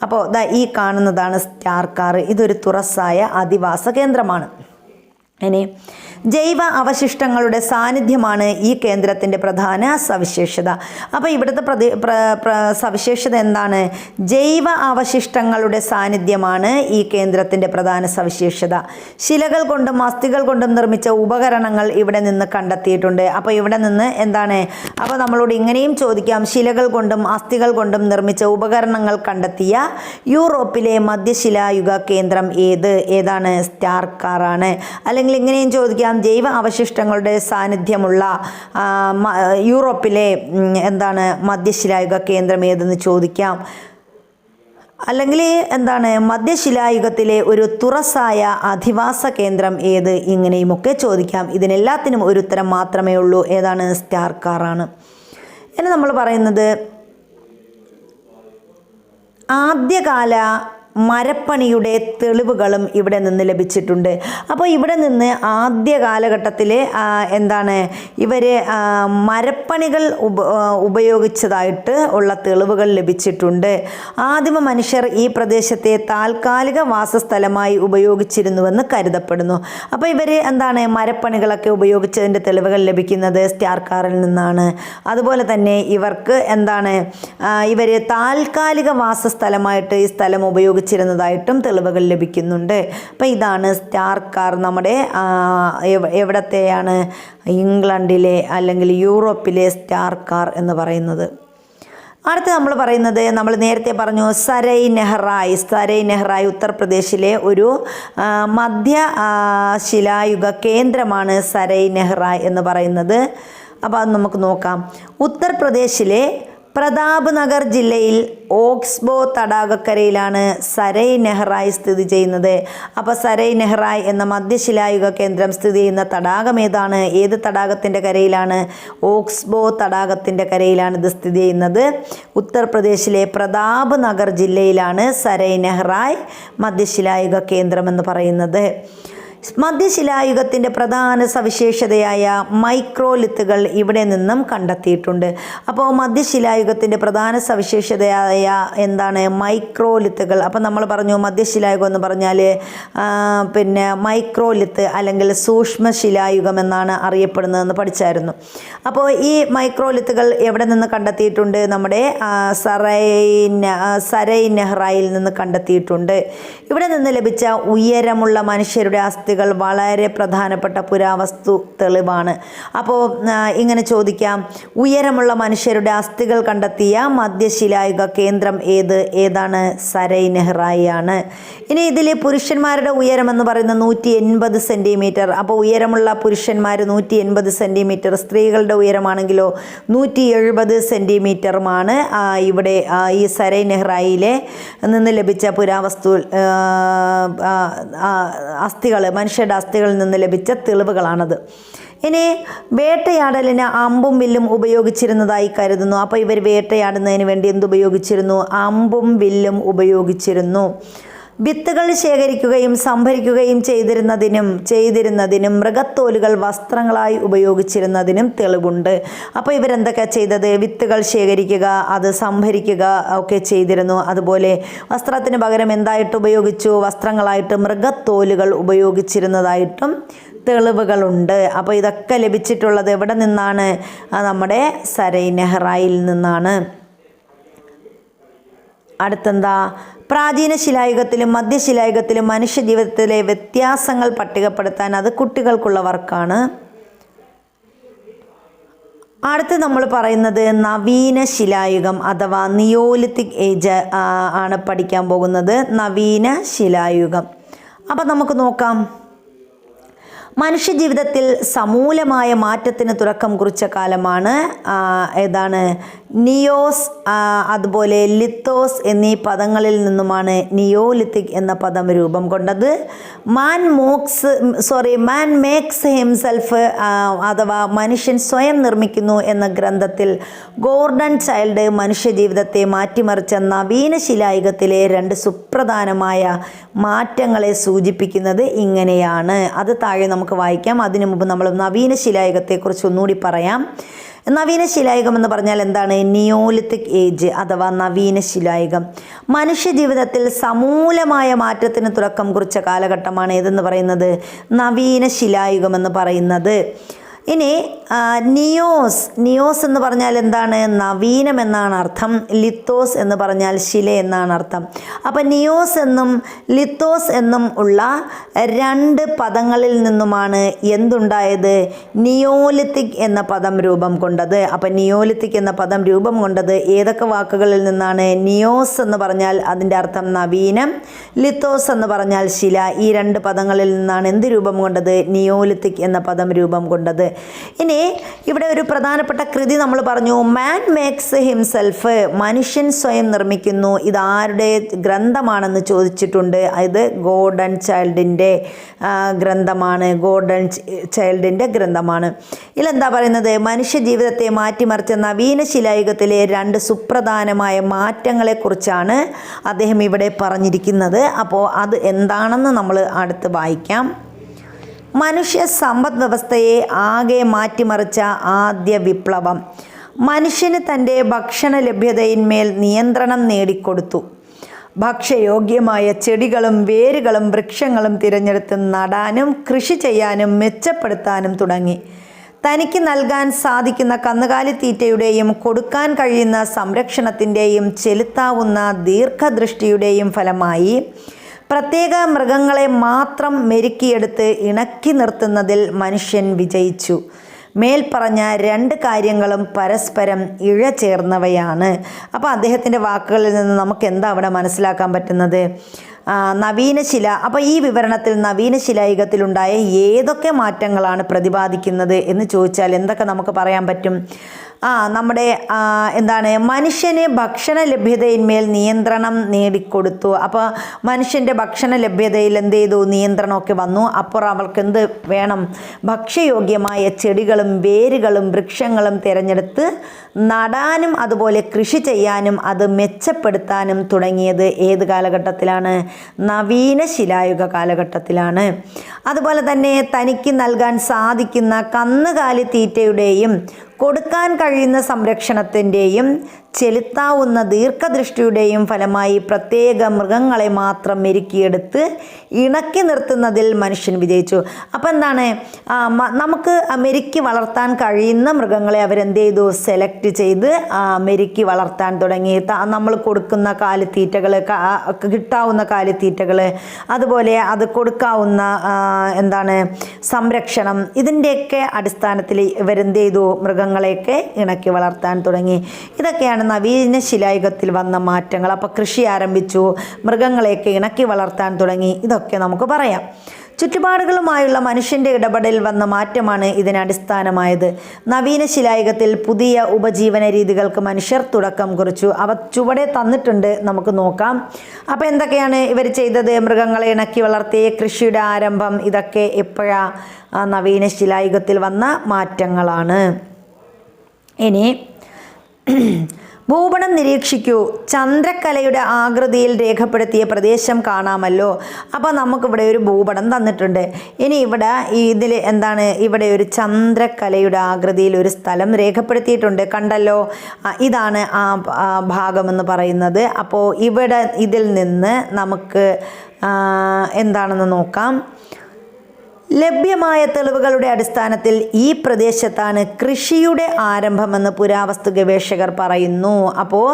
അപ്പോൾ ഈ കാണുന്നതാണ് സ്റ്റാർ കാർ. ഇതൊരു തുറസ്സായ അധിവാസ കേന്ദ്രമാണ്. ഇനി ജൈവ അവശിഷ്ടങ്ങളുടെ സാന്നിധ്യമാണ് ഈ കേന്ദ്രത്തിൻ്റെ പ്രധാന സവിശേഷത. അപ്പോൾ ഇവിടുത്തെ സവിശേഷത എന്താണ്? ജൈവ അവശിഷ്ടങ്ങളുടെ സാന്നിധ്യമാണ് ഈ കേന്ദ്രത്തിൻ്റെ പ്രധാന സവിശേഷത. ശിലകൾ കൊണ്ടും അസ്ഥികൾ കൊണ്ടും നിർമ്മിച്ച ഉപകരണങ്ങൾ ഇവിടെ നിന്ന് കണ്ടെത്തിയിട്ടുണ്ട്. അപ്പോൾ ഇവിടെ നിന്ന് എന്താണ്? അപ്പോൾ നമ്മളോട് ഇങ്ങനെയും ചോദിക്കാം, ശിലകൾ കൊണ്ടും അസ്ഥികൾ കൊണ്ടും നിർമ്മിച്ച ഉപകരണങ്ങൾ കണ്ടെത്തിയ യൂറോപ്പിലെ മധ്യശിലായുഗ കേന്ദ്രം ഏതാണ്? സ്റ്റാർ കാറാണ്. അല്ലെങ്കിൽ ഇങ്ങനെയും ചോദിക്കാം, ജൈവ അവശിഷ്ടങ്ങളുടെ സാന്നിധ്യമുള്ള യൂറോപ്പിലെ എന്താണ് മധ്യശിലായുഗ കേന്ദ്രം ഏതെന്ന് ചോദിക്കാം. അല്ലെങ്കിൽ എന്താണ് മധ്യശിലായുഗത്തിലെ ഒരു തുറസ്സായ അധിവാസ കേന്ദ്രം ഏത്? ഇങ്ങനെയുമൊക്കെ ചോദിക്കാം. ഇതിനെല്ലാത്തിനും ഒരു ഉത്തരം മാത്രമേ ഉള്ളൂ. ഏതാണ്? സ്റ്റാർ കാറാണ്. ഇനി നമ്മൾ പറയുന്നത് ആദ്യകാല മരപ്പണിയുടെ തെളിവുകളും ഇവിടെ നിന്ന് ലഭിച്ചിട്ടുണ്ട്. അപ്പോൾ ഇവിടെ നിന്ന് ആദ്യ കാലഘട്ടത്തിൽ എന്താണ് ഇവർ മരപ്പണികൾ ഉപയോഗിച്ചതായിട്ട് ഉള്ള തെളിവുകൾ ലഭിച്ചിട്ടുണ്ട്. ആദിമ മനുഷ്യർ ഈ പ്രദേശത്തെ താൽക്കാലിക വാസസ്ഥലമായി ഉപയോഗിച്ചിരുന്നുവെന്ന് കരുതപ്പെടുന്നു. അപ്പോൾ ഇവർ എന്താണ് മരപ്പണികളൊക്കെ ഉപയോഗിച്ചതിൻ്റെ തെളിവുകൾ ലഭിക്കുന്നത് സ്റ്റാർ കാറിൽ നിന്നാണ്. അതുപോലെ തന്നെ ഇവർക്ക് എന്താണ് ഇവർ താൽക്കാലിക വാസസ്ഥലമായിട്ട് ഈ സ്ഥലം ഉപയോഗിച്ചിരുന്നതായിട്ടും തെളിവുകൾ ലഭിക്കുന്നുണ്ട്. അപ്പോൾ ഇതാണ് സ്റ്റാർ കാർ നമ്മുടെ എവിടത്തെയാണ് ഇംഗ്ലണ്ടിലെ അല്ലെങ്കിൽ യൂറോപ്പിലെ സ്റ്റാർ കാർ എന്ന് പറയുന്നത്. അടുത്ത് നമ്മൾ പറയുന്നത് നമ്മൾ നേരത്തെ പറഞ്ഞു സരൈ നെഹ്റായി ഉത്തർപ്രദേശിലെ ഒരു മധ്യ ശിലായുഗ കേന്ദ്രമാണ് സരൈ നെഹ്റായി എന്ന് പറയുന്നത്. അപ്പോൾ അത് നമുക്ക് നോക്കാം. ഉത്തർപ്രദേശിലെ പ്രതാപ് നഗർ ജില്ലയിൽ ഓക്സ്ബോ തടാകക്കരയിലാണ് സരൈ നെഹ്റായി സ്ഥിതി ചെയ്യുന്നത്. അപ്പോൾ സരൈ നെഹ്റായി എന്ന മധ്യശിലായുഗ കേന്ദ്രം സ്ഥിതി ചെയ്യുന്ന തടാകം ഏതാണ്? ഏത് തടാകത്തിൻ്റെ കരയിലാണ്? ഓക്സ്ബോ തടാകത്തിൻ്റെ കരയിലാണ് ഇത് സ്ഥിതി ചെയ്യുന്നത്. ഉത്തർപ്രദേശിലെ പ്രതാപ് നഗർ ജില്ലയിലാണ് സരൈ നെഹ്റായി മധ്യശിലായുഗ കേന്ദ്രം എന്ന് പറയുന്നത്. മധ്യശിലായുഗത്തിൻ്റെ പ്രധാന സവിശേഷതയായ മൈക്രോലിത്തുകൾ ഇവിടെ നിന്നും കണ്ടെത്തിയിട്ടുണ്ട്. അപ്പോൾ മധ്യശിലായുഗത്തിൻ്റെ പ്രധാന സവിശേഷതയായ എന്താണ്? മൈക്രോലിത്തുകൾ. അപ്പോൾ നമ്മൾ പറഞ്ഞു മധ്യശിലായുഗം എന്ന് പറഞ്ഞാൽ പിന്നെ മൈക്രോലിത്ത് അല്ലെങ്കിൽ സൂക്ഷ്മശിലായുഗം എന്നാണ് അറിയപ്പെടുന്നതെന്ന് പഠിച്ചായിരുന്നു. അപ്പോൾ ഈ മൈക്രോലിത്തുകൾ എവിടെ നിന്ന് കണ്ടെത്തിയിട്ടുണ്ട്? നമ്മുടെ സരൈ നെഹ്റായിൽ നിന്ന് കണ്ടെത്തിയിട്ടുണ്ട്. ഇവിടെ നിന്ന് ലഭിച്ച ഉയരമുള്ള മനുഷ്യരുടെ അസ്ഥികൾ വളരെ പ്രധാനപ്പെട്ട പുരാവസ്തു തെളിവാണ്. അപ്പോൾ ഇങ്ങനെ ചോദിക്കാം, ഉയരമുള്ള മനുഷ്യരുടെ അസ്ഥികൾ കണ്ടെത്തിയ മധ്യശിലായുഗ കേന്ദ്രം ഏതാണ്? സരൈ നെഹ്റായാണ്. ഇനി ഇതിൽ പുരുഷന്മാരുടെ ഉയരം എന്ന് പറയുന്നത് 180 സെൻറ്റിമീറ്റർ. അപ്പോൾ ഉയരമുള്ള പുരുഷന്മാർ 180 സെൻറ്റിമീറ്റർ, സ്ത്രീകളുടെ ഉയരമാണെങ്കിലോ 170 സെൻറ്റിമീറ്ററുമാണ് ഇവിടെ ഈ സരൈ നെഹ്റായിലെ നിന്ന് ലഭിച്ച പുരാവസ്തു അസ്ഥികൾ, മനുഷ്യരുടെ അസ്ഥികളിൽ നിന്ന് ലഭിച്ച തെളിവുകളാണത്. ഇനി വേട്ടയാടലിന് അമ്പും വില്ലും ഉപയോഗിച്ചിരുന്നതായി കരുതുന്നു. അപ്പോൾ ഇവർ വേട്ടയാടുന്നതിന് വേണ്ടി എന്തുപയോഗിച്ചിരുന്നു? അമ്പും വില്ലും ഉപയോഗിച്ചിരുന്നു. വിത്തുകൾ ശേഖരിക്കുകയും സംഭരിക്കുകയും ചെയ്തിരുന്നതിനും മൃഗത്തോലുകൾ വസ്ത്രങ്ങളായി ഉപയോഗിച്ചിരുന്നതിനും തെളിവുണ്ട്. അപ്പോൾ ഇവരെന്തൊക്കെയാണ് ചെയ്തത്? വിത്തുകൾ ശേഖരിക്കുക, അത് സംഭരിക്കുക ഒക്കെ ചെയ്തിരുന്നു. അതുപോലെ വസ്ത്രത്തിന് പകരം എന്തായിട്ട് ഉപയോഗിച്ചു? വസ്ത്രങ്ങളായിട്ട് മൃഗത്തോലുകൾ ഉപയോഗിച്ചിരുന്നതായിട്ടും തെളിവുകളുണ്ട്. അപ്പോൾ ഇതൊക്കെ ലഭിച്ചിട്ടുള്ളത് എവിടെ നിന്നാണ്? നമ്മുടെ സരൈ നെഹ്റായിൽ നിന്നാണ്. അടുത്തെന്താ? പ്രാചീന ശിലായുഗത്തിലും മധ്യശിലായുഗത്തിലും മനുഷ്യജീവിതത്തിലെ വ്യത്യാസങ്ങൾ പട്ടികപ്പെടുത്താൻ അത് കുട്ടികൾക്കുള്ള വർക്കാണ്. അടുത്ത് നമ്മൾ പറയുന്നത് നവീന ശിലായുഗം അഥവാ നിയോലിത്തിക് ഏജ് ആണ് പഠിക്കാൻ പോകുന്നത്. നവീന ശിലായുഗം. അപ്പം നമുക്ക് നോക്കാം. മനുഷ്യജീവിതത്തിൽ സമൂലമായ മാറ്റത്തിന് തുടക്കം കുറിച്ച കാലമാണ് ഏതാണ്? നിയോസ്, അതുപോലെ ലിത്തോസ് എന്നീ പദങ്ങളിൽ നിന്നുമാണ് നിയോലിത്തിക് എന്ന പദം രൂപം കൊണ്ടത്. മാൻ മേക്സ് ഹിംസെൽഫ് അഥവാ മനുഷ്യൻ സ്വയം നിർമ്മിക്കുന്നു എന്ന ഗ്രന്ഥത്തിൽ ഗോർഡൻ ചൈൽഡ് മനുഷ്യജീവിതത്തെ മാറ്റിമറിച്ച നവീന ശിലായുഗത്തിലെ 2 സുപ്രധാനമായ മാറ്റങ്ങളെ സൂചിപ്പിക്കുന്നത് ഇങ്ങനെയാണ്. അത് താഴെ നമുക്ക് വായിക്കാം. അതിനു മുമ്പ് നമ്മൾ നവീന ശിലായുഗത്തെക്കുറിച്ച് ഒന്നുകൂടി പറയാം. നവീന ശിലായുഗം എന്ന് പറഞ്ഞാൽ എന്താണ്? നിയോലിത്തിക് ഏജ് അഥവാ നവീന ശിലായുഗം മനുഷ്യജീവിതത്തിൽ സമൂലമായ മാറ്റത്തിന് തുടക്കം കുറിച്ച കാലഘട്ടമാണ് ഏതെന്ന് പറയുന്നത്? നവീന ശിലായുഗം എന്ന് പറയുന്നത്. ഇനി നിയോസ് എന്ന് പറഞ്ഞാൽ എന്താണ്? നവീനം എന്നാണ് അർത്ഥം. ലിത്തോസ് എന്ന് പറഞ്ഞാൽ ശില എന്നാണ് അർത്ഥം. അപ്പം നിയോസ് എന്നും ലിത്തോസ് എന്നും ഉള്ള 2 പദങ്ങളിൽ നിന്നുമാണ് എന്തുണ്ടായത്? നിയോലിത്തിക് എന്ന പദം രൂപം കൊണ്ടത്. അപ്പം നിയോലിത്തിക് എന്ന പദം രൂപം കൊണ്ടത് ഏതൊക്കെ വാക്കുകളിൽ നിന്നാണ്? നിയോസ് എന്ന് പറഞ്ഞാൽ അതിൻ്റെ അർത്ഥം നവീനം, ലിത്തോസ് എന്ന് പറഞ്ഞാൽ ശില. ഈ 2 പദങ്ങളിൽ നിന്നാണ് എന്ത് രൂപം കൊണ്ടത്? നിയോലിത്തിക് എന്ന പദം രൂപം കൊണ്ടത്. ഇനി ഇവിടെ ഒരു പ്രധാനപ്പെട്ട കൃതി നമ്മൾ പറഞ്ഞു, മാൻ മേക്സ് ഹിംസെൽഫ്, മനുഷ്യൻ സ്വയം നിർമ്മിക്കുന്നു. ഇതാരുടെ ഗ്രന്ഥമാണെന്ന് ചോദിച്ചിട്ടുണ്ട്. ഇത് ഗോർഡൻ ചൈൽഡിൻ്റെ ഗ്രന്ഥമാണ്. ഗോർഡൻ ചൈൽഡിൻ്റെ ഗ്രന്ഥമാണ്. ഇതിലെന്താ പറയുന്നത്? മനുഷ്യ ജീവിതത്തെ മാറ്റിമറിച്ച നവീന ശിലായുഗത്തിലെ 2 സുപ്രധാനമായ മാറ്റങ്ങളെക്കുറിച്ചാണ് അദ്ദേഹം ഇവിടെ പറഞ്ഞിരിക്കുന്നത്. അപ്പോൾ അത് എന്താണെന്ന് നമ്മൾ അടുത്ത് വായിക്കാം. മനുഷ്യ സമ്പദ് വ്യവസ്ഥയെ ആകെ മാറ്റിമറിച്ച ആദ്യ വിപ്ലവം. മനുഷ്യന് തൻ്റെ ഭക്ഷണ ലഭ്യതയിന്മേൽ നിയന്ത്രണം നേടിക്കൊടുത്തു. ഭക്ഷ്യയോഗ്യമായ ചെടികളും വേരുകളും വൃക്ഷങ്ങളും തിരഞ്ഞെടുത്ത് നടാനും കൃഷി ചെയ്യാനും മെച്ചപ്പെടുത്താനും തുടങ്ങി. തനിക്ക് നൽകാൻ സാധിക്കുന്ന കന്നുകാലിത്തീറ്റയുടെയും കൊടുക്കാൻ കഴിയുന്ന സംരക്ഷണത്തിൻ്റെയും ചെലുത്താവുന്ന ദീർഘദൃഷ്ടിയുടെയും ഫലമായി പ്രത്യേക മൃഗങ്ങളെ മാത്രം മെരുക്കിയെടുത്ത് ഇണക്കി നിർത്തുന്നതിൽ മനുഷ്യൻ വിജയിച്ചു. മേൽപ്പറഞ്ഞ 2 കാര്യങ്ങളും പരസ്പരം ഇഴചേർന്നവയാണ്. അപ്പോൾ അദ്ദേഹത്തിൻ്റെ വാക്കുകളിൽ നിന്ന് നമുക്ക് എന്താ അവിടെ മനസ്സിലാക്കാൻ പറ്റുന്നത്? നവീനശില. അപ്പോൾ ഈ വിവരണത്തിൽ നവീനശിലായുഗത്തിലുണ്ടായ ഏതൊക്കെ മാറ്റങ്ങളാണ് പ്രതിപാദിക്കുന്നത് എന്ന് ചോദിച്ചാൽ എന്തൊക്കെ നമുക്ക് പറയാൻ പറ്റും? നമ്മുടെ എന്താണ്, മനുഷ്യന് ഭക്ഷണ ലഭ്യതയിന്മേൽ നിയന്ത്രണം നേടിക്കൊടുത്തു. അപ്പോൾ മനുഷ്യൻ്റെ ഭക്ഷണ ലഭ്യതയിൽ എന്ത് ചെയ്തു? നിയന്ത്രണമൊക്കെ വന്നു. അപ്പോൾ അവൾക്ക് എന്ത് വേണം? ഭക്ഷ്യയോഗ്യമായ ചെടികളും വേരുകളും വൃക്ഷങ്ങളും തിരഞ്ഞെടുത്ത് നടാനും അതുപോലെ കൃഷി ചെയ്യാനും അത് മെച്ചപ്പെടുത്താനും തുടങ്ങിയത് ഏത് കാലഘട്ടത്തിലാണ്? നവീന ശിലായുഗ കാലഘട്ടത്തിലാണ്. അതുപോലെ തന്നെ തനിക്ക് നൽകാൻ സാധിക്കുന്ന കന്നുകാലി തീറ്റയുടെയും കൊടുക്കാൻ കഴിയുന്ന സംരക്ഷണത്തിൻ്റെയും ചെലുത്താവുന്ന ദീർഘദൃഷ്ടിയുടെയും ഫലമായി പ്രത്യേക മൃഗങ്ങളെ മാത്രം മെരുക്കിയെടുത്ത് ഇണക്കി നിർത്തുന്നതിൽ മനുഷ്യൻ വിജയിച്ചു. അപ്പം എന്താണ്, നമുക്ക് മെരുക്കി വളർത്താൻ കഴിയുന്ന മൃഗങ്ങളെ അവരെന്ത് ചെയ്തു, സെലക്ട് ചെയ്ത് മെരുക്കി വളർത്താൻ തുടങ്ങി. നമ്മൾ കൊടുക്കുന്ന കാലിത്തീറ്റകൾ, കിട്ടാവുന്ന കാലിത്തീറ്റകൾ, അതുപോലെ അത് കൊടുക്കാവുന്ന സംരക്ഷണം, ഇതിൻ്റെയൊക്കെ അടിസ്ഥാനത്തിൽ ഇവരെന്ത് ചെയ്തു, മൃഗങ്ങളെയൊക്കെ ഇണക്കി വളർത്താൻ തുടങ്ങി. ഇതൊക്കെയാണ് നവീന ശിലായുഗത്തിൽ വന്ന മാറ്റങ്ങൾ. അപ്പോൾ കൃഷി ആരംഭിച്ചു, മൃഗങ്ങളെയൊക്കെ ഇണക്കി വളർത്താൻ തുടങ്ങി. ഇതൊക്കെ നമുക്ക് പറയാം. ചുറ്റുപാടുകളുമായുള്ള മനുഷ്യൻ്റെ ഇടപെടൽ വന്ന മാറ്റമാണ് ഇതിനടിസ്ഥാനമായത്. നവീന ശിലായുഗത്തിൽ പുതിയ ഉപജീവന രീതികൾക്ക് മനുഷ്യർ തുടക്കം കുറിച്ചു. അവ ചുവടെ തന്നിട്ടുണ്ട്, നമുക്ക് നോക്കാം. അപ്പോൾ എന്തൊക്കെയാണ് ഇവർ ചെയ്തത്? മൃഗങ്ങളെ ഇണക്കി വളർത്തി, കൃഷിയുടെ ആരംഭം, ഇതൊക്കെ എപ്പോഴാണ്? നവീന ശിലായുഗത്തിൽ വന്ന മാറ്റങ്ങളാണ്. ഇനി ഭൂപടം നിരീക്ഷിക്കൂ. ചന്ദ്രക്കലയുടെ ആകൃതിയിൽ രേഖപ്പെടുത്തിയ പ്രദേശം കാണാമല്ലോ. അപ്പോൾ നമുക്കിവിടെ ഒരു ഭൂപടം തന്നിട്ടുണ്ട്. ഇനി ഇതിൽ ഇവിടെ ഒരു ചന്ദ്രക്കലയുടെ ആകൃതിയിൽ ഒരു സ്ഥലം രേഖപ്പെടുത്തിയിട്ടുണ്ട്, കണ്ടല്ലോ. ഇതാണ് ആ ഭാഗമെന്ന് പറയുന്നത്. അപ്പോൾ ഇതിൽ നിന്ന് നമുക്ക് എന്താണെന്ന് നോക്കാം. ലഭ്യമായ തെളിവുകളുടെ അടിസ്ഥാനത്തിൽ ഈ പ്രദേശത്താണ് കൃഷിയുടെ ആരംഭമെന്ന് പുരാവസ്തു ഗവേഷകർ പറയുന്നു. അപ്പോൾ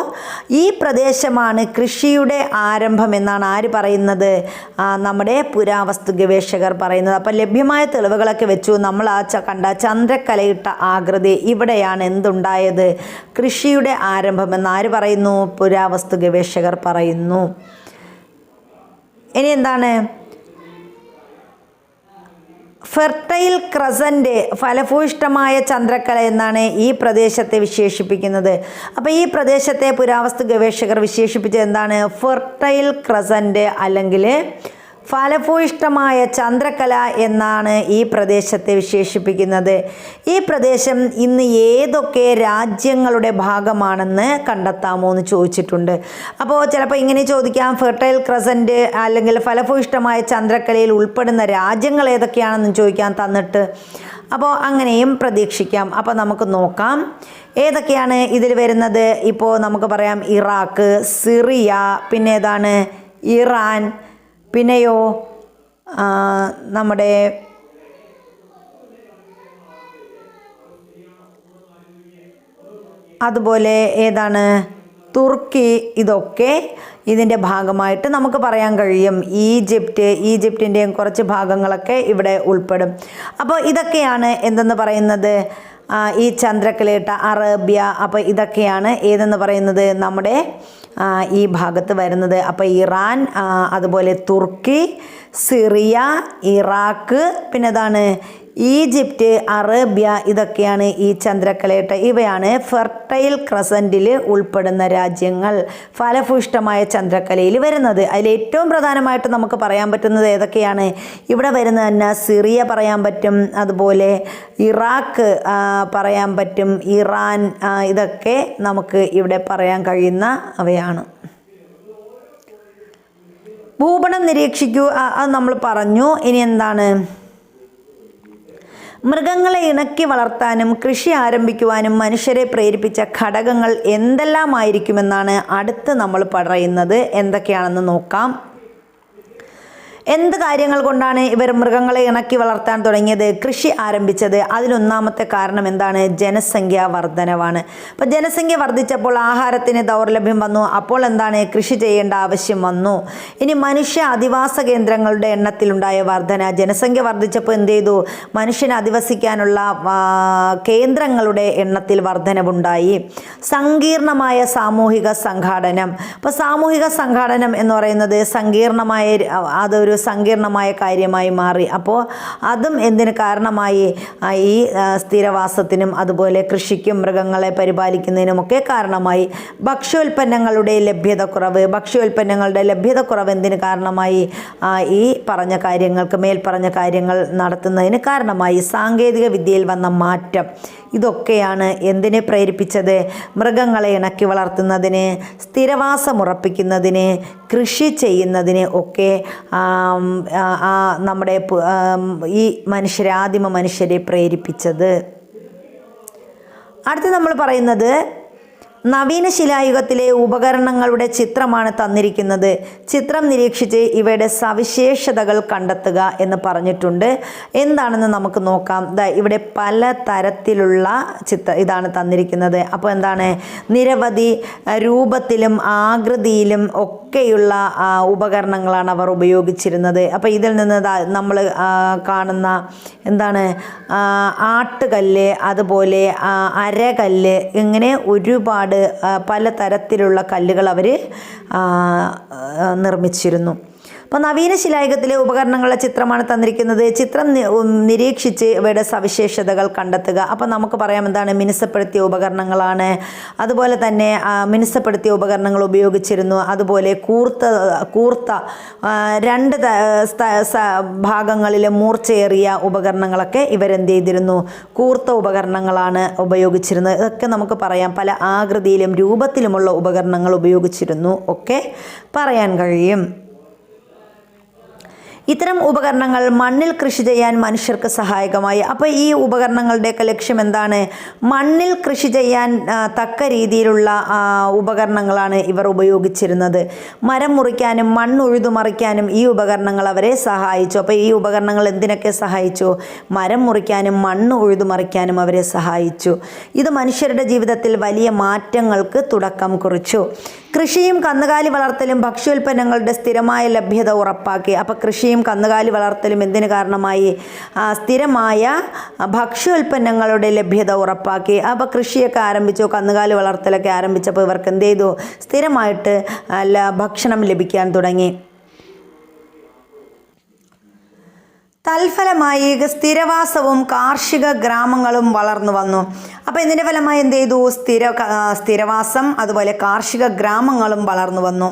ഈ പ്രദേശമാണ് കൃഷിയുടെ ആരംഭം എന്നാണ് ആര് പറയുന്നത്? നമ്മുടെ പുരാവസ്തു ഗവേഷകർ പറയുന്നത്. അപ്പോൾ ലഭ്യമായ തെളിവുകളൊക്കെ വെച്ചു നമ്മൾ കണ്ട ചന്ദ്രക്കലയിട്ട ആകൃതി, ഇവിടെയാണ് എന്തുണ്ടായത്? കൃഷിയുടെ ആരംഭമെന്ന് ആര് പറയുന്നു? പുരാവസ്തു ഗവേഷകർ പറയുന്നു. ഇനി എന്താണ്? ഫെർട്ടൈൽ ക്രസൻറ്റ്, ഫലഭൂയിഷ്ഠമായ ചന്ദ്രക്കല എന്നാണ് ഈ പ്രദേശത്തെ വിശേഷിപ്പിക്കുന്നത്. അപ്പോൾ ഈ പ്രദേശത്തെ പുരാവസ്തു ഗവേഷകർ വിശേഷിപ്പിച്ചത് എന്താണ്? ഫെർട്ടൈൽ ക്രസൻറ്റ് അല്ലെങ്കിൽ ഫലഭൂയിഷ്ഠമായ ചന്ദ്രക്കല എന്നാണ് ഈ പ്രദേശത്തെ വിശേഷിപ്പിക്കുന്നത്. ഈ പ്രദേശം ഇന്ന് ഏതൊക്കെ രാജ്യങ്ങളുടെ ഭാഗമാണെന്ന് കണ്ടെത്താമോ എന്ന് ചോദിച്ചിട്ടുണ്ട്. അപ്പോൾ ചിലപ്പോൾ ഇങ്ങനെ ചോദിക്കാം, ഫെർട്ടൈൽ ക്രസൻറ്റ് അല്ലെങ്കിൽ ഫലഭൂയിഷ്ഠമായ ചന്ദ്രക്കലയിൽ ഉൾപ്പെടുന്ന രാജ്യങ്ങൾ ഏതൊക്കെയാണെന്ന് ചോദിക്കാൻ തന്നിട്ട്. അപ്പോൾ അങ്ങനെയും പ്രതീക്ഷിക്കാം. അപ്പോൾ നമുക്ക് നോക്കാം ഏതൊക്കെയാണ് ഇതിൽ വരുന്നത്. ഇപ്പോൾ നമുക്ക് പറയാം ഇറാഖ്, സിറിയ, പിന്നെ ഏതാണ് ഇറാൻ, പിന്നെയോ നമ്മുടെ അതുപോലെ ഏതാണ് തുർക്കി, ഇതൊക്കെ ഇതിൻ്റെ ഭാഗമായിട്ട് നമുക്ക് പറയാൻ കഴിയും. ഈജിപ്തിൻ്റെയും കുറച്ച് ഭാഗങ്ങളൊക്കെ ഇവിടെ ഉൾപ്പെടും. അപ്പോൾ ഇതൊക്കെയാണ് എന്തെന്ന് പറയുന്നത്, ഈ ചന്ദ്രക്കലയിട്ട അറേബ്യ. അപ്പോൾ ഇതൊക്കെയാണ് ഏതെന്ന് പറയുന്നത് നമ്മുടെ ഈ ഭാഗത്ത് വരുന്നത്. അപ്പോൾ ഇറാൻ, അതുപോലെ തുർക്കി, സിറിയ, ഇറാഖ്, പിന്നെ ഏതാണ് ഈജിപ്റ്റ്, അറേബ്യ, ഇതൊക്കെയാണ് ഈ ചന്ദ്രക്കലയിട്ട. ഇവയാണ് ഫെർട്ടൈൽ ക്രസൻറ്റിൽ ഉൾപ്പെടുന്ന രാജ്യങ്ങൾ, ഫലഭൂയിഷ്ഠമായ ചന്ദ്രക്കലയിൽ വരുന്നത്. അതിൽ ഏറ്റവും പ്രധാനമായിട്ട് നമുക്ക് പറയാൻ പറ്റുന്നത് ഏതൊക്കെയാണ്? ഇവിടെ വരുന്നത് തന്നെ സിറിയ പറയാൻ പറ്റും, അതുപോലെ ഇറാഖ് പറയാൻ പറ്റും, ഇറാൻ, ഇതൊക്കെ നമുക്ക് ഇവിടെ പറയാൻ കഴിയുന്ന അവയാണ്. ഭൂപടം നിരീക്ഷിക്കൂ, അത് നമ്മൾ പറഞ്ഞു. ഇനി എന്താണ്? മൃഗങ്ങളെ ഇണക്കി വളർത്താനും കൃഷി ആരംഭിക്കുവാനും മനുഷ്യരെ പ്രേരിപ്പിച്ച ഘടകങ്ങൾ എന്തെല്ലാമായിരിക്കുമെന്നാണ് അടുത്ത് നമ്മൾ പറയുന്നത്. എന്തൊക്കെയാണെന്ന് നോക്കാം. എന്ത് കാര്യങ്ങൾ കൊണ്ടാണ് ഇവർ മൃഗങ്ങളെ ഇണക്കി വളർത്താൻ തുടങ്ങിയത്, കൃഷി ആരംഭിച്ചത്? അതിലൊന്നാമത്തെ കാരണം എന്താണ്? ജനസംഖ്യാ വർധനവാണ്. അപ്പോൾ ജനസംഖ്യ വർദ്ധിച്ചപ്പോൾ ആഹാരത്തിന് ദൗർലഭ്യം വന്നു. അപ്പോൾ എന്താണ്? കൃഷി ചെയ്യേണ്ട ആവശ്യം വന്നു. ഇനി മനുഷ്യ അധിവാസ കേന്ദ്രങ്ങളുടെ എണ്ണത്തിലുണ്ടായ വർധന. ജനസംഖ്യ വർദ്ധിച്ചപ്പോൾ എന്ത് ചെയ്തു? മനുഷ്യന് അധിവസിക്കാനുള്ള കേന്ദ്രങ്ങളുടെ എണ്ണത്തിൽ വർധനവുണ്ടായി. സങ്കീർണമായ സാമൂഹിക സംഘാടനം. അപ്പോൾ സാമൂഹിക സംഘാടനം എന്ന് പറയുന്നത് സങ്കീർണമായ അതൊരു സങ്കീർണമായ കാര്യമായി മാറി. അപ്പോൾ അതും എന്തിന് കാരണമായി? ഈ സ്ഥിരവാസത്തിനും അതുപോലെ കൃഷിക്കും മൃഗങ്ങളെ പരിപാലിക്കുന്നതിനുമൊക്കെ കാരണമായി. ഭക്ഷ്യോൽപ്പന്നങ്ങളുടെ ലഭ്യതക്കുറവ്, ഭക്ഷ്യോൽപ്പന്നങ്ങളുടെ ലഭ്യതക്കുറവ് എന്തിന് കാരണമായി? ഈ പറഞ്ഞ കാര്യങ്ങൾക്ക്, മേൽപ്പറഞ്ഞ കാര്യങ്ങൾ നടത്തുന്നതിന് കാരണമായി. സാങ്കേതിക വിദ്യയിൽ വന്ന മാറ്റം ഇതൊക്കെയാണ് എന്തിനെ പ്രേരിപ്പിച്ചത്? മൃഗങ്ങളെ ഇണക്കി വളർത്തുന്നതിന്, സ്ഥിരവാസം ഉറപ്പിക്കുന്നതിന്, കൃഷി ചെയ്യുന്നതിന് ഒക്കെ നമ്മുടെ ഈ ആദിമ മനുഷ്യരെ പ്രേരിപ്പിച്ചത്. അടുത്ത് നമ്മൾ പറയുന്നത് നവീന ശിലായുഗത്തിലെ ഉപകരണങ്ങളുടെ ചിത്രമാണ് തന്നിരിക്കുന്നത്. ചിത്രം നിരീക്ഷിച്ച് ഇവയുടെ സവിശേഷതകൾ കണ്ടെത്തുക എന്ന് പറഞ്ഞിട്ടുണ്ട്. എന്താണെന്ന് നമുക്ക് നോക്കാം. ഇവിടെ പല തരത്തിലുള്ള ഇതാണ് തന്നിരിക്കുന്നത്. അപ്പോൾ എന്താണ്? നിരവധി രൂപത്തിലും ആകൃതിയിലും ഒക്കെയുള്ള ഉപകരണങ്ങളാണ് അവർ ഉപയോഗിച്ചിരുന്നത്. അപ്പോൾ ഇതിൽ നിന്ന് നമ്മൾ കാണുന്ന എന്താണ്? ആട്ടുകല്ല്, അതുപോലെ അരകല്ല്, ഇങ്ങനെ ഒരുപാട് പല തരത്തിലുള്ള കല്ലുകൾ അവർ നിർമ്മിച്ചിരുന്നു. അപ്പോൾ നവീന ശിലായുഗത്തിലെ ഉപകരണങ്ങളുടെ ചിത്രമാണ് തന്നിരിക്കുന്നത്. ചിത്രം നിരീക്ഷിച്ച് ഇവയുടെ സവിശേഷതകൾ കണ്ടെത്തുക. അപ്പോൾ നമുക്ക് പറയാം എന്താണ്? മിനുസപ്പെടുത്തിയ ഉപകരണങ്ങളാണ്. അതുപോലെ തന്നെ മിനുസപ്പെടുത്തിയ ഉപകരണങ്ങൾ ഉപയോഗിച്ചിരുന്നു. അതുപോലെ കൂർത്ത രണ്ട് ഭാഗങ്ങളിൽ മൂർച്ചയേറിയ ഉപകരണങ്ങളൊക്കെ ഇവരെന്ത് ചെയ്തിരുന്നു? കൂർത്ത ഉപകരണങ്ങളാണ് ഉപയോഗിച്ചിരുന്നത്. ഇതൊക്കെ നമുക്ക് പറയാം. പല ആകൃതിയിലും രൂപത്തിലുമുള്ള ഉപകരണങ്ങൾ ഉപയോഗിച്ചിരുന്നു ഒക്കെ പറയാൻ കഴിയും. ഇത്തരം ഉപകരണങ്ങൾ മണ്ണിൽ കൃഷി ചെയ്യാൻ മനുഷ്യർക്ക് സഹായകമായി. അപ്പോൾ ഈ ഉപകരണങ്ങളുടെയൊക്കെ ലക്ഷ്യം എന്താണ്? മണ്ണിൽ കൃഷി ചെയ്യാൻ തക്ക രീതിയിലുള്ള ഉപകരണങ്ങളാണ് ഇവർ ഉപയോഗിച്ചിരുന്നത്. മരം മുറിക്കാനും മണ്ണുഴുതുമറിക്കാനും ഈ ഉപകരണങ്ങൾ അവരെ സഹായിച്ചു. അപ്പോൾ ഈ ഉപകരണങ്ങൾ എന്തിനൊക്കെ സഹായിച്ചു? മരം മുറിക്കാനും മണ്ണ് ഉഴുതുമറിക്കാനും അവരെ സഹായിച്ചു. ഇത് മനുഷ്യരുടെ ജീവിതത്തിൽ വലിയ മാറ്റങ്ങൾക്ക് തുടക്കം കുറിച്ചു. കൃഷിയും കന്നുകാലി വളർത്തലും ഭക്ഷ്യോൽപ്പന്നങ്ങളുടെ സ്ഥിരമായ ലഭ്യത ഉറപ്പാക്കി. അപ്പോൾ കൃഷിയും കന്നുകാലി വളർത്തലും എന്തിന് കാരണമായി? സ്ഥിരമായ ഭക്ഷ്യോൽപ്പന്നങ്ങളുടെ ലഭ്യത ഉറപ്പാക്കി. അപ്പോൾ കൃഷിയൊക്കെ ആരംഭിച്ചു, കന്നുകാലി വളർത്തലൊക്കെ ആരംഭിച്ചപ്പോൾ ഇവർക്ക് എന്ത് ചെയ്തു? സ്ഥിരമായിട്ട് ഭക്ഷണം ലഭിക്കാൻ തുടങ്ങി. തൽഫലമായി സ്ഥിരവാസവും കാർഷിക ഗ്രാമങ്ങളും വളർന്നു വന്നു. അപ്പോൾ ഇതിൻ്റെ ഫലമായി എന്ത് ചെയ്തു? സ്ഥിരവാസം അതുപോലെ കാർഷിക ഗ്രാമങ്ങളും വളർന്നു വന്നു.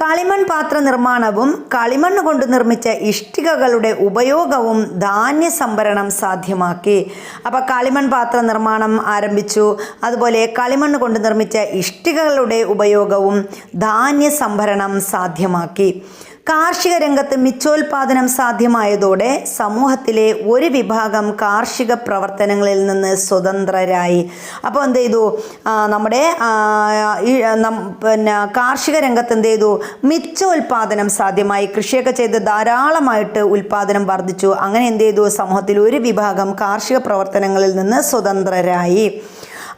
കളിമൺ പാത്ര നിർമ്മാണവും കളിമണ്ണ് കൊണ്ട് നിർമ്മിച്ച ഇഷ്ടികകളുടെ ഉപയോഗവും ധാന്യ സംഭരണം സാധ്യമാക്കി. അപ്പോൾ കളിമൺ പാത്ര നിർമ്മാണം ആരംഭിച്ചു. അതുപോലെ കളിമണ്ണ് കൊണ്ട് നിർമ്മിച്ച ഇഷ്ടികകളുടെ ഉപയോഗവും ധാന്യ സംഭരണം സാധ്യമാക്കി. കാർഷിക രംഗത്ത് മിച്ചോൽപാദനം സാധ്യമായതോടെ സമൂഹത്തിലെ ഒരു വിഭാഗം കാർഷിക പ്രവർത്തനങ്ങളിൽ നിന്ന് സ്വതന്ത്രരായി. അപ്പോൾ എന്ത് ചെയ്തു? നമ്മുടെ കാർഷിക രംഗത്ത് എന്ത് ചെയ്തു? മിച്ചോൽപാദനം സാധ്യമായി. കൃഷിയൊക്കെ ചെയ്ത് ധാരാളമായിട്ട് ഉൽപാദനം വർദ്ധിച്ചു. അങ്ങനെ എന്ത് ചെയ്തു? സമൂഹത്തിൽ ഒരു വിഭാഗം കാർഷിക പ്രവർത്തനങ്ങളിൽ നിന്ന് സ്വതന്ത്രരായി.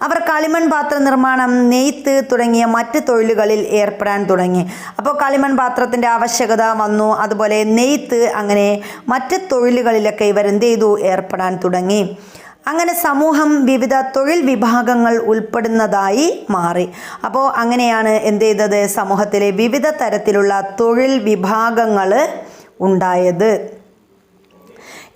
അവർ കളിമൺ പാത്ര നിർമ്മാണം, നെയ്ത്ത് തുടങ്ങിയ മറ്റ് തൊഴിലുകളിൽ ഏർപ്പെടാൻ തുടങ്ങി. അപ്പോൾ കളിമൺ പാത്രത്തിൻ്റെ ആവശ്യകത വന്നു. അതുപോലെ നെയ്ത്ത്, അങ്ങനെ മറ്റ് തൊഴിലുകളിലൊക്കെ ഇവർ എന്ത് ചെയ്തു? ഏർപ്പെടാൻ തുടങ്ങി. അങ്ങനെ സമൂഹം വിവിധ തൊഴിൽ വിഭാഗങ്ങൾ ഉൾപ്പെടുന്നതായി മാറി. അപ്പോൾ അങ്ങനെയാണ് എന്ത് ചെയ്തത്? സമൂഹത്തിലെ വിവിധ തരത്തിലുള്ള തൊഴിൽ വിഭാഗങ്ങൾ ഉണ്ടായത്.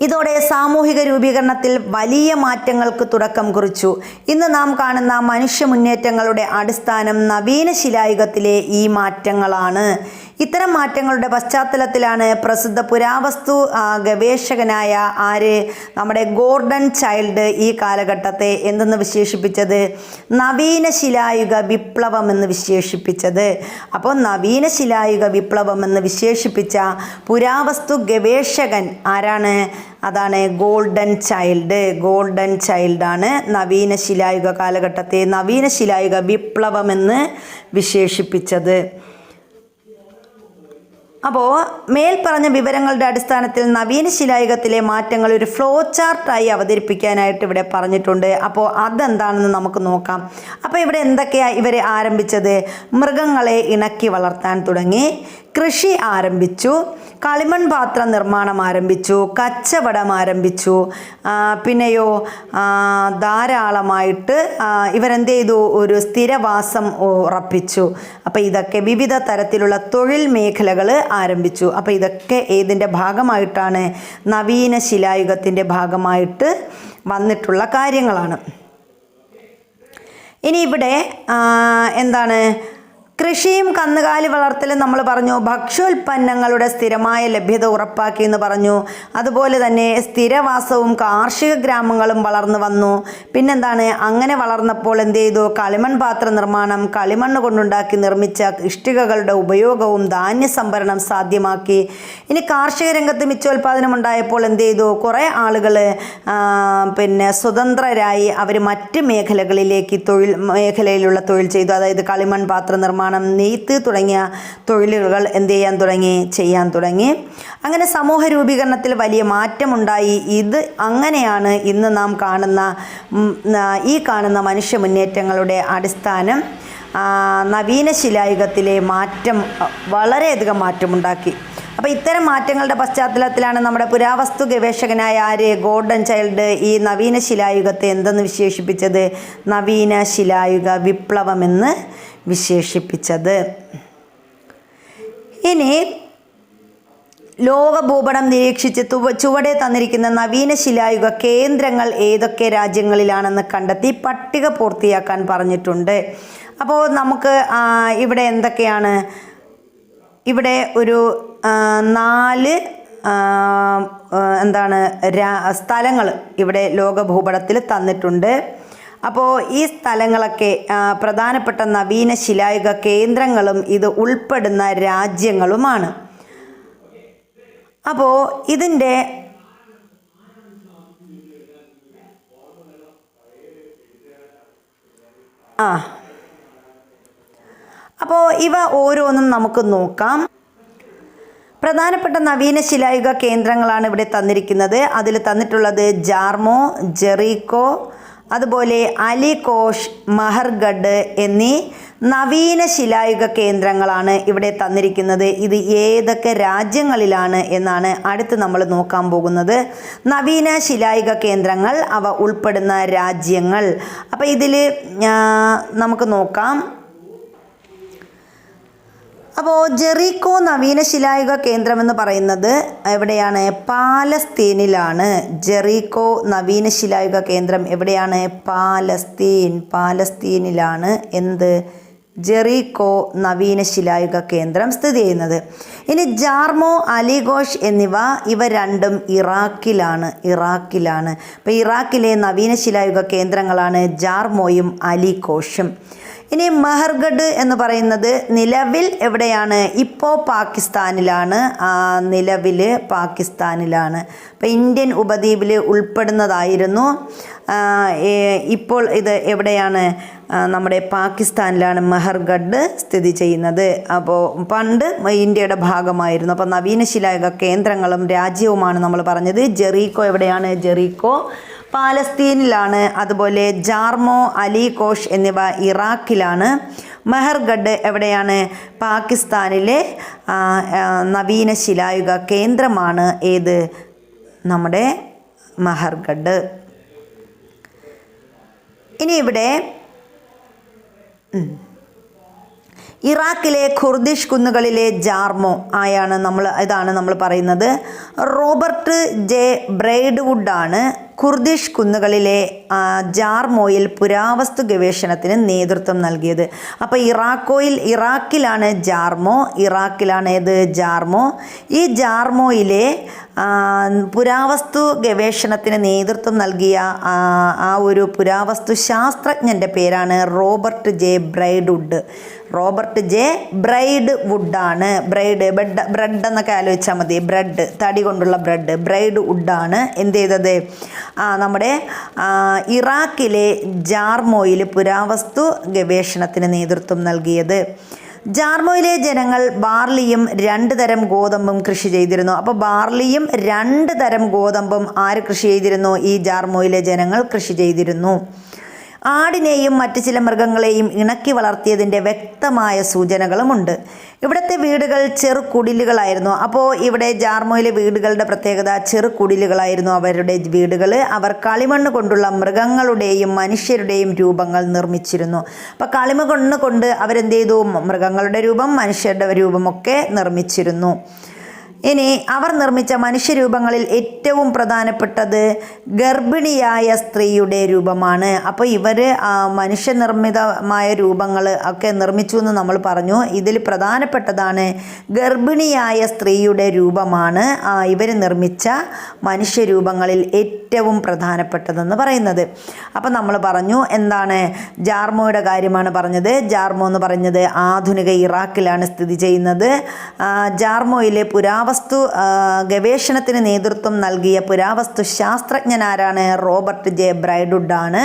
ഇതോടെ സാമൂഹിക രൂപീകരണത്തിൽ വലിയ മാറ്റങ്ങൾക്ക് തുടക്കം കുറിച്ചു. ഇന്ന് നാം കാണുന്ന മനുഷ്യ മുന്നേറ്റങ്ങളുടെ അടിസ്ഥാനം നവീന ശിലായുഗത്തിലെ ഈ മാറ്റങ്ങളാണ്. ഇത്തരം മാറ്റങ്ങളുടെ പശ്ചാത്തലത്തിലാണ് പ്രസിദ്ധ പുരാവസ്തു ഗവേഷകനായ നമ്മുടെ ഗോർഡൻ ചൈൽഡ് ഈ കാലഘട്ടത്തെ എന്തെന്ന് വിശേഷിപ്പിച്ചത്? നവീന ശിലായുഗ വിപ്ലവം എന്ന് വിശേഷിപ്പിച്ചത്. അപ്പോൾ നവീന ശിലായുഗ വിപ്ലവം എന്ന് വിശേഷിപ്പിച്ച പുരാവസ്തു ഗവേഷകൻ ആരാണ്? അതാണ് ഗോൾഡൻ ചൈൽഡ്. ഗോൾഡൻ ചൈൽഡാണ് നവീന ശിലായുഗ കാലഘട്ടത്തെ നവീന ശിലായുഗ വിപ്ലവം എന്ന് വിശേഷിപ്പിച്ചത്. അപ്പോൾ മേൽപ്പറഞ്ഞ വിവരങ്ങളുടെ അടിസ്ഥാനത്തിൽ നവീന ശിലായുഗത്തിലെ മാറ്റങ്ങൾ ഒരു ഫ്ലോ ചാർട്ടായി അവതരിപ്പിക്കാനായിട്ട് ഇവിടെ പറഞ്ഞിട്ടുണ്ട്. അപ്പോൾ അതെന്താണെന്ന് നമുക്ക് നോക്കാം. അപ്പോൾ ഇവിടെ എന്തൊക്കെയാണ് ഇവർ ആരംഭിച്ചത്? മൃഗങ്ങളെ ഇണക്കി വളർത്താൻ തുടങ്ങി, കൃഷി ആരംഭിച്ചു, കളിമൺ പാത്ര നിർമ്മാണം ആരംഭിച്ചു, കച്ചവടം ആരംഭിച്ചു. പിന്നെയോ ധാരാളമായിട്ട് ഇവരെന്ത് ചെയ്തു? ഒരു സ്ഥിരവാസം ഉറപ്പിച്ചു. അപ്പോൾ ഇതൊക്കെ വിവിധ തരത്തിലുള്ള തൊഴിൽ മേഖലകൾ ആരംഭിച്ചു. അപ്പോൾ ഇതൊക്കെ ഏതിൻ്റെ ഭാഗമായിട്ടാണ്? നവീന ശിലായുഗത്തിൻ്റെ ഭാഗമായിട്ട് വന്നിട്ടുള്ള കാര്യങ്ങളാണ്. ഇനി ഇവിടെ എന്താണ്? കൃഷിയും കന്നുകാലി വളർത്തലും നമ്മൾ പറഞ്ഞു. ഭക്ഷ്യോൽപ്പന്നങ്ങളുടെ സ്ഥിരമായ ലഭ്യത ഉറപ്പാക്കി എന്ന് പറഞ്ഞു. അതുപോലെ തന്നെ സ്ഥിരവാസവും കാർഷിക ഗ്രാമങ്ങളും വളർന്നു വന്നു. പിന്നെന്താണ്? അങ്ങനെ വളർന്നപ്പോൾ എന്ത് ചെയ്തു? കളിമൺ പാത്ര നിർമ്മാണം, കളിമണ്ണ് കൊണ്ടുണ്ടാക്കി നിർമ്മിച്ച ഇഷ്ടികകളുടെ ഉപയോഗവും ധാന്യ സംഭരണം സാധ്യമാക്കി. ഇനി കാർഷിക രംഗത്ത് മിച്ചോൽപാദനം ഉണ്ടായപ്പോൾ എന്ത് ചെയ്തു? കുറേ ആളുകൾ സ്വതന്ത്രരായി അവർ മറ്റ് മേഖലകളിലേക്ക് മേഖലയിലുള്ള തൊഴിൽ ചെയ്തു. അതായത് കളിമൺ പാത്ര നിർമ്മാണം, നെയ്ത്ത് തുടങ്ങിയ തൊഴിലുകൾ ചെയ്യാൻ തുടങ്ങി. അങ്ങനെ സമൂഹ രൂപീകരണത്തിൽ വലിയ മാറ്റമുണ്ടായി. ഇത് അങ്ങനെയാണ് ഇന്ന് നാം കാണുന്ന മനുഷ്യ മുന്നേറ്റങ്ങളുടെ അടിസ്ഥാനം. നവീന ശിലായുഗത്തിലെ മാറ്റം വളരെയധികം മാറ്റമുണ്ടാക്കി. അപ്പോൾ ഇത്തരം മാറ്റങ്ങളുടെ പശ്ചാത്തലത്തിലാണ് നമ്മുടെ പുരാവസ്തു ഗവേഷകനായ ഗോർഡൻ ചൈൽഡ് ഈ നവീന ശിലായുഗത്തെ എന്തെന്ന് വിശേഷിപ്പിച്ചത്? നവീന ശിലായുഗ വിപ്ലവമെന്ന് വിശേഷിപ്പിച്ചത്. ഇനി ലോകഭൂപടം നിരീക്ഷിച്ച് ചുവടെ തന്നിരിക്കുന്ന നവീന ശിലായുഗ കേന്ദ്രങ്ങൾ ഏതൊക്കെ രാജ്യങ്ങളിലാണെന്ന് കണ്ടെത്തി പട്ടിക പൂർത്തിയാക്കാൻ പറഞ്ഞിട്ടുണ്ട്. അപ്പോൾ നമുക്ക് ഇവിടെ എന്തൊക്കെയാണ്? ഇവിടെ ഒരു 4 സ്ഥലങ്ങൾ ഇവിടെ ലോകഭൂപടത്തിൽ തന്നിട്ടുണ്ട്. അപ്പോൾ ഈ സ്ഥലങ്ങളൊക്കെ പ്രധാനപ്പെട്ട നവീന ശിലായുഗ കേന്ദ്രങ്ങളും ഇത് ഉൾപ്പെടുന്ന രാജ്യങ്ങളുമാണ്. അപ്പോൾ ഇതിൻ്റെ അപ്പോൾ ഇവ ഓരോന്നും നമുക്ക് നോക്കാം. പ്രധാനപ്പെട്ട നവീന ശിലായുഗ കേന്ദ്രങ്ങളാണ് ഇവിടെ തന്നിരിക്കുന്നത്. അതിൽ തന്നിട്ടുള്ളത് ജാർമോ, ജെറീക്കോ, അതുപോലെ അലികോഷ്, മഹർഗഡ് എന്നീ നവീന ശിലായുഗ കേന്ദ്രങ്ങളാണ് ഇവിടെ തന്നിരിക്കുന്നത്. ഇത് ഏതൊക്കെ രാജ്യങ്ങളിലാണ് എന്നാണ് അടുത്ത് നമ്മൾ നോക്കാൻ പോകുന്നത്. നവീന ശിലായുഗ കേന്ദ്രങ്ങൾ, അവ ഉൾപ്പെടുന്ന രാജ്യങ്ങൾ. അപ്പോൾ ഇതിൽ നമുക്ക് നോക്കാം. അപ്പോൾ ജെറീക്കോ നവീന ശിലായുഗ കേന്ദ്രം എന്ന് പറയുന്നത് എവിടെയാണ്? പാലസ്തീനിലാണ്. ജെറീക്കോ നവീന ശിലായുഗ കേന്ദ്രം എവിടെയാണ്? പാലസ്തീനിലാണ് ജെറീക്കോ നവീന ശിലായുഗ കേന്ദ്രം സ്ഥിതി ചെയ്യുന്നത്. ഇനി ജാർമോ, അലിഗോഷ് ഇവ രണ്ടും ഇറാഖിലാണ്. അപ്പോൾ ഇറാഖിലെ നവീന ശിലായുഗ കേന്ദ്രങ്ങളാണ് ജാർമോയും അലിഗോഷും. ഇനി മെഹർഗഡ് എന്ന് പറയുന്നത് നിലവിൽ എവിടെയാണ്? ഇപ്പോൾ പാകിസ്ഥാനിലാണ്. അപ്പോൾ ഇന്ത്യൻ ഉപദ്വീപിൽ ഉൾപ്പെടുന്നതായിരുന്നു. ഇപ്പോൾ ഇത് എവിടെയാണ്? നമ്മുടെ പാകിസ്ഥാനിലാണ് മെഹർഗഡ് സ്ഥിതി ചെയ്യുന്നത്. അപ്പോൾ പണ്ട് ഇന്ത്യയുടെ ഭാഗമായിരുന്നു. അപ്പോൾ നവീന ശിലായുഗ കേന്ദ്രങ്ങളും രാജ്യവുമാണ് നമ്മൾ പറഞ്ഞത്. ജെറീക്കോ എവിടെയാണ്? ജെറീക്കോ പാലസ്തീനിലാണ്. അതുപോലെ ജാർമോ, അലികോഷ് എന്നിവ ഇറാഖിലാണ്. മെഹർഗഡ് എവിടെയാണ്? പാകിസ്ഥാനിലെ നവീന ശിലായുഗ കേന്ദ്രമാണ്. നമ്മുടെ മെഹർഗഡ്. ഇനി ഇവിടെ ഇറാഖിലെ ഖുർദിഷ് കുന്നുകളിലെ ജാർമോ ഇതാണ് നമ്മൾ പറയുന്നത്. റോബർട്ട് ജെ ബ്രൈഡ്വുഡാണ് ഖുർദിഷ് കുന്നുകളിലെ ജാർമോയിൽ പുരാവസ്തു ഗവേഷണത്തിന് നേതൃത്വം നൽകിയത്. അപ്പോൾ ഇറാഖിലാണ് ജാർമോ. ഈ ജാർമോയിലെ പുരാവസ്തു ഗവേഷണത്തിന് നേതൃത്വം നൽകിയ ഒരു പുരാവസ്തു ശാസ്ത്രജ്ഞൻ്റെ പേരാണ് റോബർട്ട് ജെ ബ്രൈഡ്വുഡാണ്. ബ്രെഡ് എന്നൊക്കെ ആലോചിച്ചാൽ മതി. തടി കൊണ്ടുള്ള ബ്രൈഡ്വുഡാണ് എന്ത് ചെയ്തത്? നമ്മുടെ ഇറാഖിലെ ജാർമോയിൽ പുരാവസ്തു ഗവേഷണത്തിന് നേതൃത്വം നൽകിയത്. ജാർമോയിലെ ജനങ്ങൾ ബാർലിയും 2 തരം ഗോതമ്പും കൃഷി ചെയ്തിരുന്നു. അപ്പോൾ ബാർലിയും 2 തരം ഗോതമ്പും ആര് കൃഷി ചെയ്തിരുന്നു? ഈ ജാർമോയിലെ ജനങ്ങൾ കൃഷി ചെയ്തിരുന്നു. ആടിനെയും മറ്റ് ചില മൃഗങ്ങളെയും ഇണക്കി വളർത്തിയതിൻ്റെ വ്യക്തമായ സൂചനകളുമുണ്ട്. ഇവിടുത്തെ വീടുകൾ ചെറു കുടിലുകളായിരുന്നു. അപ്പോൾ ഇവിടെ ജാർമോയിലെ വീടുകളുടെ പ്രത്യേകത ചെറു കുടിലുകളായിരുന്നു അവരുടെ വീടുകൾ. അവർ കളിമണ്ണ് കൊണ്ടുള്ള മൃഗങ്ങളുടെയും മനുഷ്യരുടെയും രൂപങ്ങൾ നിർമ്മിച്ചിരുന്നു. അപ്പോൾ കളിമണ്ണ് കൊണ്ട് അവരെന്ത് ചെയ്തു? മൃഗങ്ങളുടെ രൂപം, മനുഷ്യരുടെ രൂപമൊക്കെ നിർമ്മിച്ചിരുന്നു. ഇനി അവർ നിർമ്മിച്ച മനുഷ്യരൂപങ്ങളിൽ ഏറ്റവും പ്രധാനപ്പെട്ടത് ഗർഭിണിയായ സ്ത്രീയുടെ രൂപമാണ്. അപ്പോൾ ഇവർ മനുഷ്യനിർമ്മിതമായ രൂപങ്ങൾ ഒക്കെ നിർമ്മിച്ചു എന്ന് നമ്മൾ പറഞ്ഞു. ഇതിൽ പ്രധാനപ്പെട്ടതാണ് ഗർഭിണിയായ സ്ത്രീയുടെ രൂപമാണ് ഇവർ നിർമ്മിച്ച മനുഷ്യരൂപങ്ങളിൽ ഏറ്റവും പ്രധാനപ്പെട്ടതെന്ന് പറയുന്നത്. അപ്പം നമ്മൾ പറഞ്ഞു എന്താണ്? ജാർമോയുടെ കാര്യമാണ് പറഞ്ഞത്. ജാർമോ എന്ന് പറഞ്ഞത് ആധുനിക ഇറാഖിലാണ് സ്ഥിതി ചെയ്യുന്നത്. ജാർമോയിലെ പുരാവസ്തു ഗവേഷണത്തിന് നേതൃത്വം നൽകിയ പുരാവസ്തു ശാസ്ത്രജ്ഞനാരാണ്? റോബർട്ട് ജെ ബ്രൈഡുഡ് ആണ്.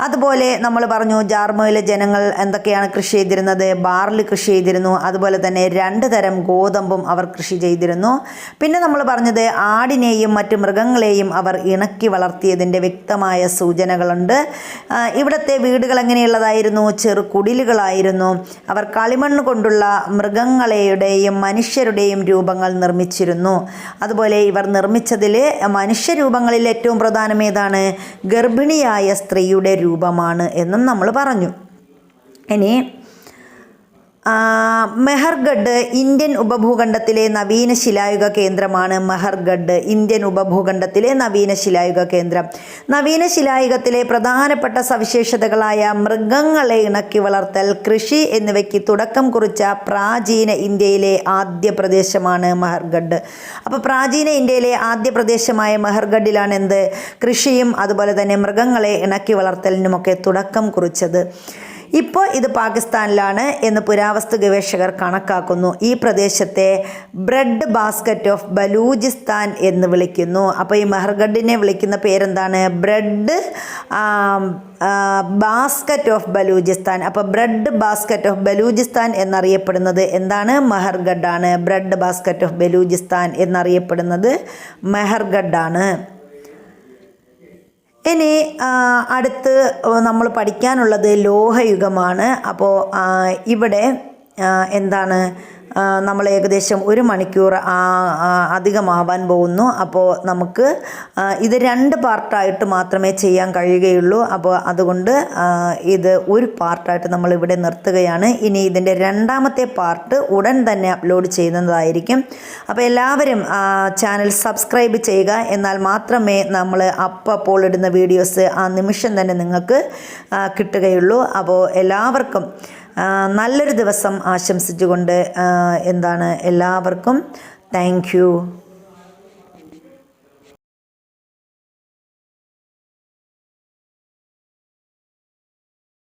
അതുപോലെ നമ്മൾ പറഞ്ഞു ജാർമോയിലെ ജനങ്ങൾ എന്തൊക്കെയാണ് കൃഷി ചെയ്തിരുന്നത്? ബാർലി കൃഷി ചെയ്തിരുന്നു. അതുപോലെ തന്നെ 2 തരം ഗോതമ്പും അവർ കൃഷി ചെയ്തിരുന്നു. പിന്നെ നമ്മൾ പറഞ്ഞത് ആടിനെയും മറ്റ് മൃഗങ്ങളെയും അവർ ഇണക്കി വളർത്തിയതിൻ്റെ വ്യക്തമായ സൂചനകളുണ്ട്. ഇവിടുത്തെ വീടുകൾ എങ്ങനെയുള്ളതായിരുന്നു? ചെറു കുടിലുകളായിരുന്നു. അവർ കളിമണ്ണ് കൊണ്ടുള്ള മൃഗങ്ങളുടെയും മനുഷ്യരുടെയും രൂപങ്ങൾ നിർമ്മിച്ചിരുന്നു. അതുപോലെ ഇവർ നിർമ്മിച്ചതിൽ മനുഷ്യരൂപങ്ങളിൽ ഏറ്റവും പ്രധാനം ഏതാണ്? ഗർഭിണിയായ സ്ത്രീയുടെ രൂപമാണ് എന്നും നമ്മൾ പറഞ്ഞു. ഇനി മെഹർഗഡ് ഇന്ത്യൻ ഉപഭൂഖണ്ഡത്തിലെ നവീന ശിലായുഗ കേന്ദ്രമാണ്. മെഹർഗഡ് ഇന്ത്യൻ ഉപഭൂഖണ്ഡത്തിലെ നവീന ശിലായുഗ കേന്ദ്രം. നവീന ശിലായുഗത്തിലെ പ്രധാനപ്പെട്ട സവിശേഷതകളായ മൃഗങ്ങളെ ഇണക്കി വളർത്തൽ, കൃഷി എന്നിവയ്ക്ക് തുടക്കം കുറിച്ച പ്രാചീന ഇന്ത്യയിലെ ആദ്യ പ്രദേശമാണ് മെഹർഗഡ്. അപ്പോൾ പ്രാചീന ഇന്ത്യയിലെ ആദ്യ പ്രദേശമായ മെഹർഗഡിലാണ് എന്ത്? കൃഷിയും അതുപോലെ തന്നെ മൃഗങ്ങളെ ഇണക്കി വളർത്തലിനുമൊക്കെ തുടക്കം കുറിച്ചത്. ഇപ്പോൾ ഇത് പാകിസ്ഥാനിലാണ് എന്ന് പുരാവസ്തു ഗവേഷകർ കണക്കാക്കുന്നു. ഈ പ്രദേശത്തെ ബ്രെഡ് ബാസ്ക്കറ്റ് ഓഫ് ബലൂചിസ്ഥാൻ എന്ന് വിളിക്കുന്നു. അപ്പോൾ ഈ മെഹർഗഡിനെ വിളിക്കുന്ന പേരെന്താണ്? Bread basket of Balochistan. അപ്പോൾ ബ്രെഡ് ബാസ്ക്കറ്റ് ഓഫ് ബലൂചിസ്ഥാൻ എന്നറിയപ്പെടുന്നത് എന്താണ്? മെഹർഗഡാണ്. ബ്രെഡ് ബാസ്ക്കറ്റ് ഓഫ് ബലൂചിസ്ഥാൻ എന്നറിയപ്പെടുന്നത് മെഹർഗഡാണ്. ഇനി അടുത്ത് നമ്മൾ പഠിക്കാനുള്ളത് ലോഹയുഗമാണ്. അപ്പോൾ ഇവിടെ എന്താണ്? നമ്മൾ ഏകദേശം 1 മണിക്കൂർ അധികമാവാൻ പോകുന്നു. അപ്പോൾ നമുക്ക് ഇത് 2 പാർട്ടായിട്ട് മാത്രമേ ചെയ്യാൻ കഴിയുകയുള്ളൂ. അപ്പോൾ അതുകൊണ്ട് ഇത് ഒരു പാർട്ടായിട്ട് നമ്മൾ ഇവിടെ നിർത്തുകയാണ്. ഇനി ഇതിൻ്റെ 2ാമത്തെ പാർട്ട് ഉടൻ തന്നെ അപ്ലോഡ് ചെയ്യുന്നതായിരിക്കും. അപ്പോൾ എല്ലാവരും ചാനൽ സബ്സ്ക്രൈബ് ചെയ്യുക. എന്നാൽ മാത്രമേ നമ്മൾ അപ്പോൾ ഇടുന്ന വീഡിയോസ് ആ നിമിഷം തന്നെ നിങ്ങൾക്ക് കിട്ടുകയുള്ളൂ. അപ്പോൾ എല്ലാവർക്കും നല്ലൊരു ദിവസം ആശംസിച്ചുകൊണ്ട് എല്ലാവർക്കും താങ്ക് യു.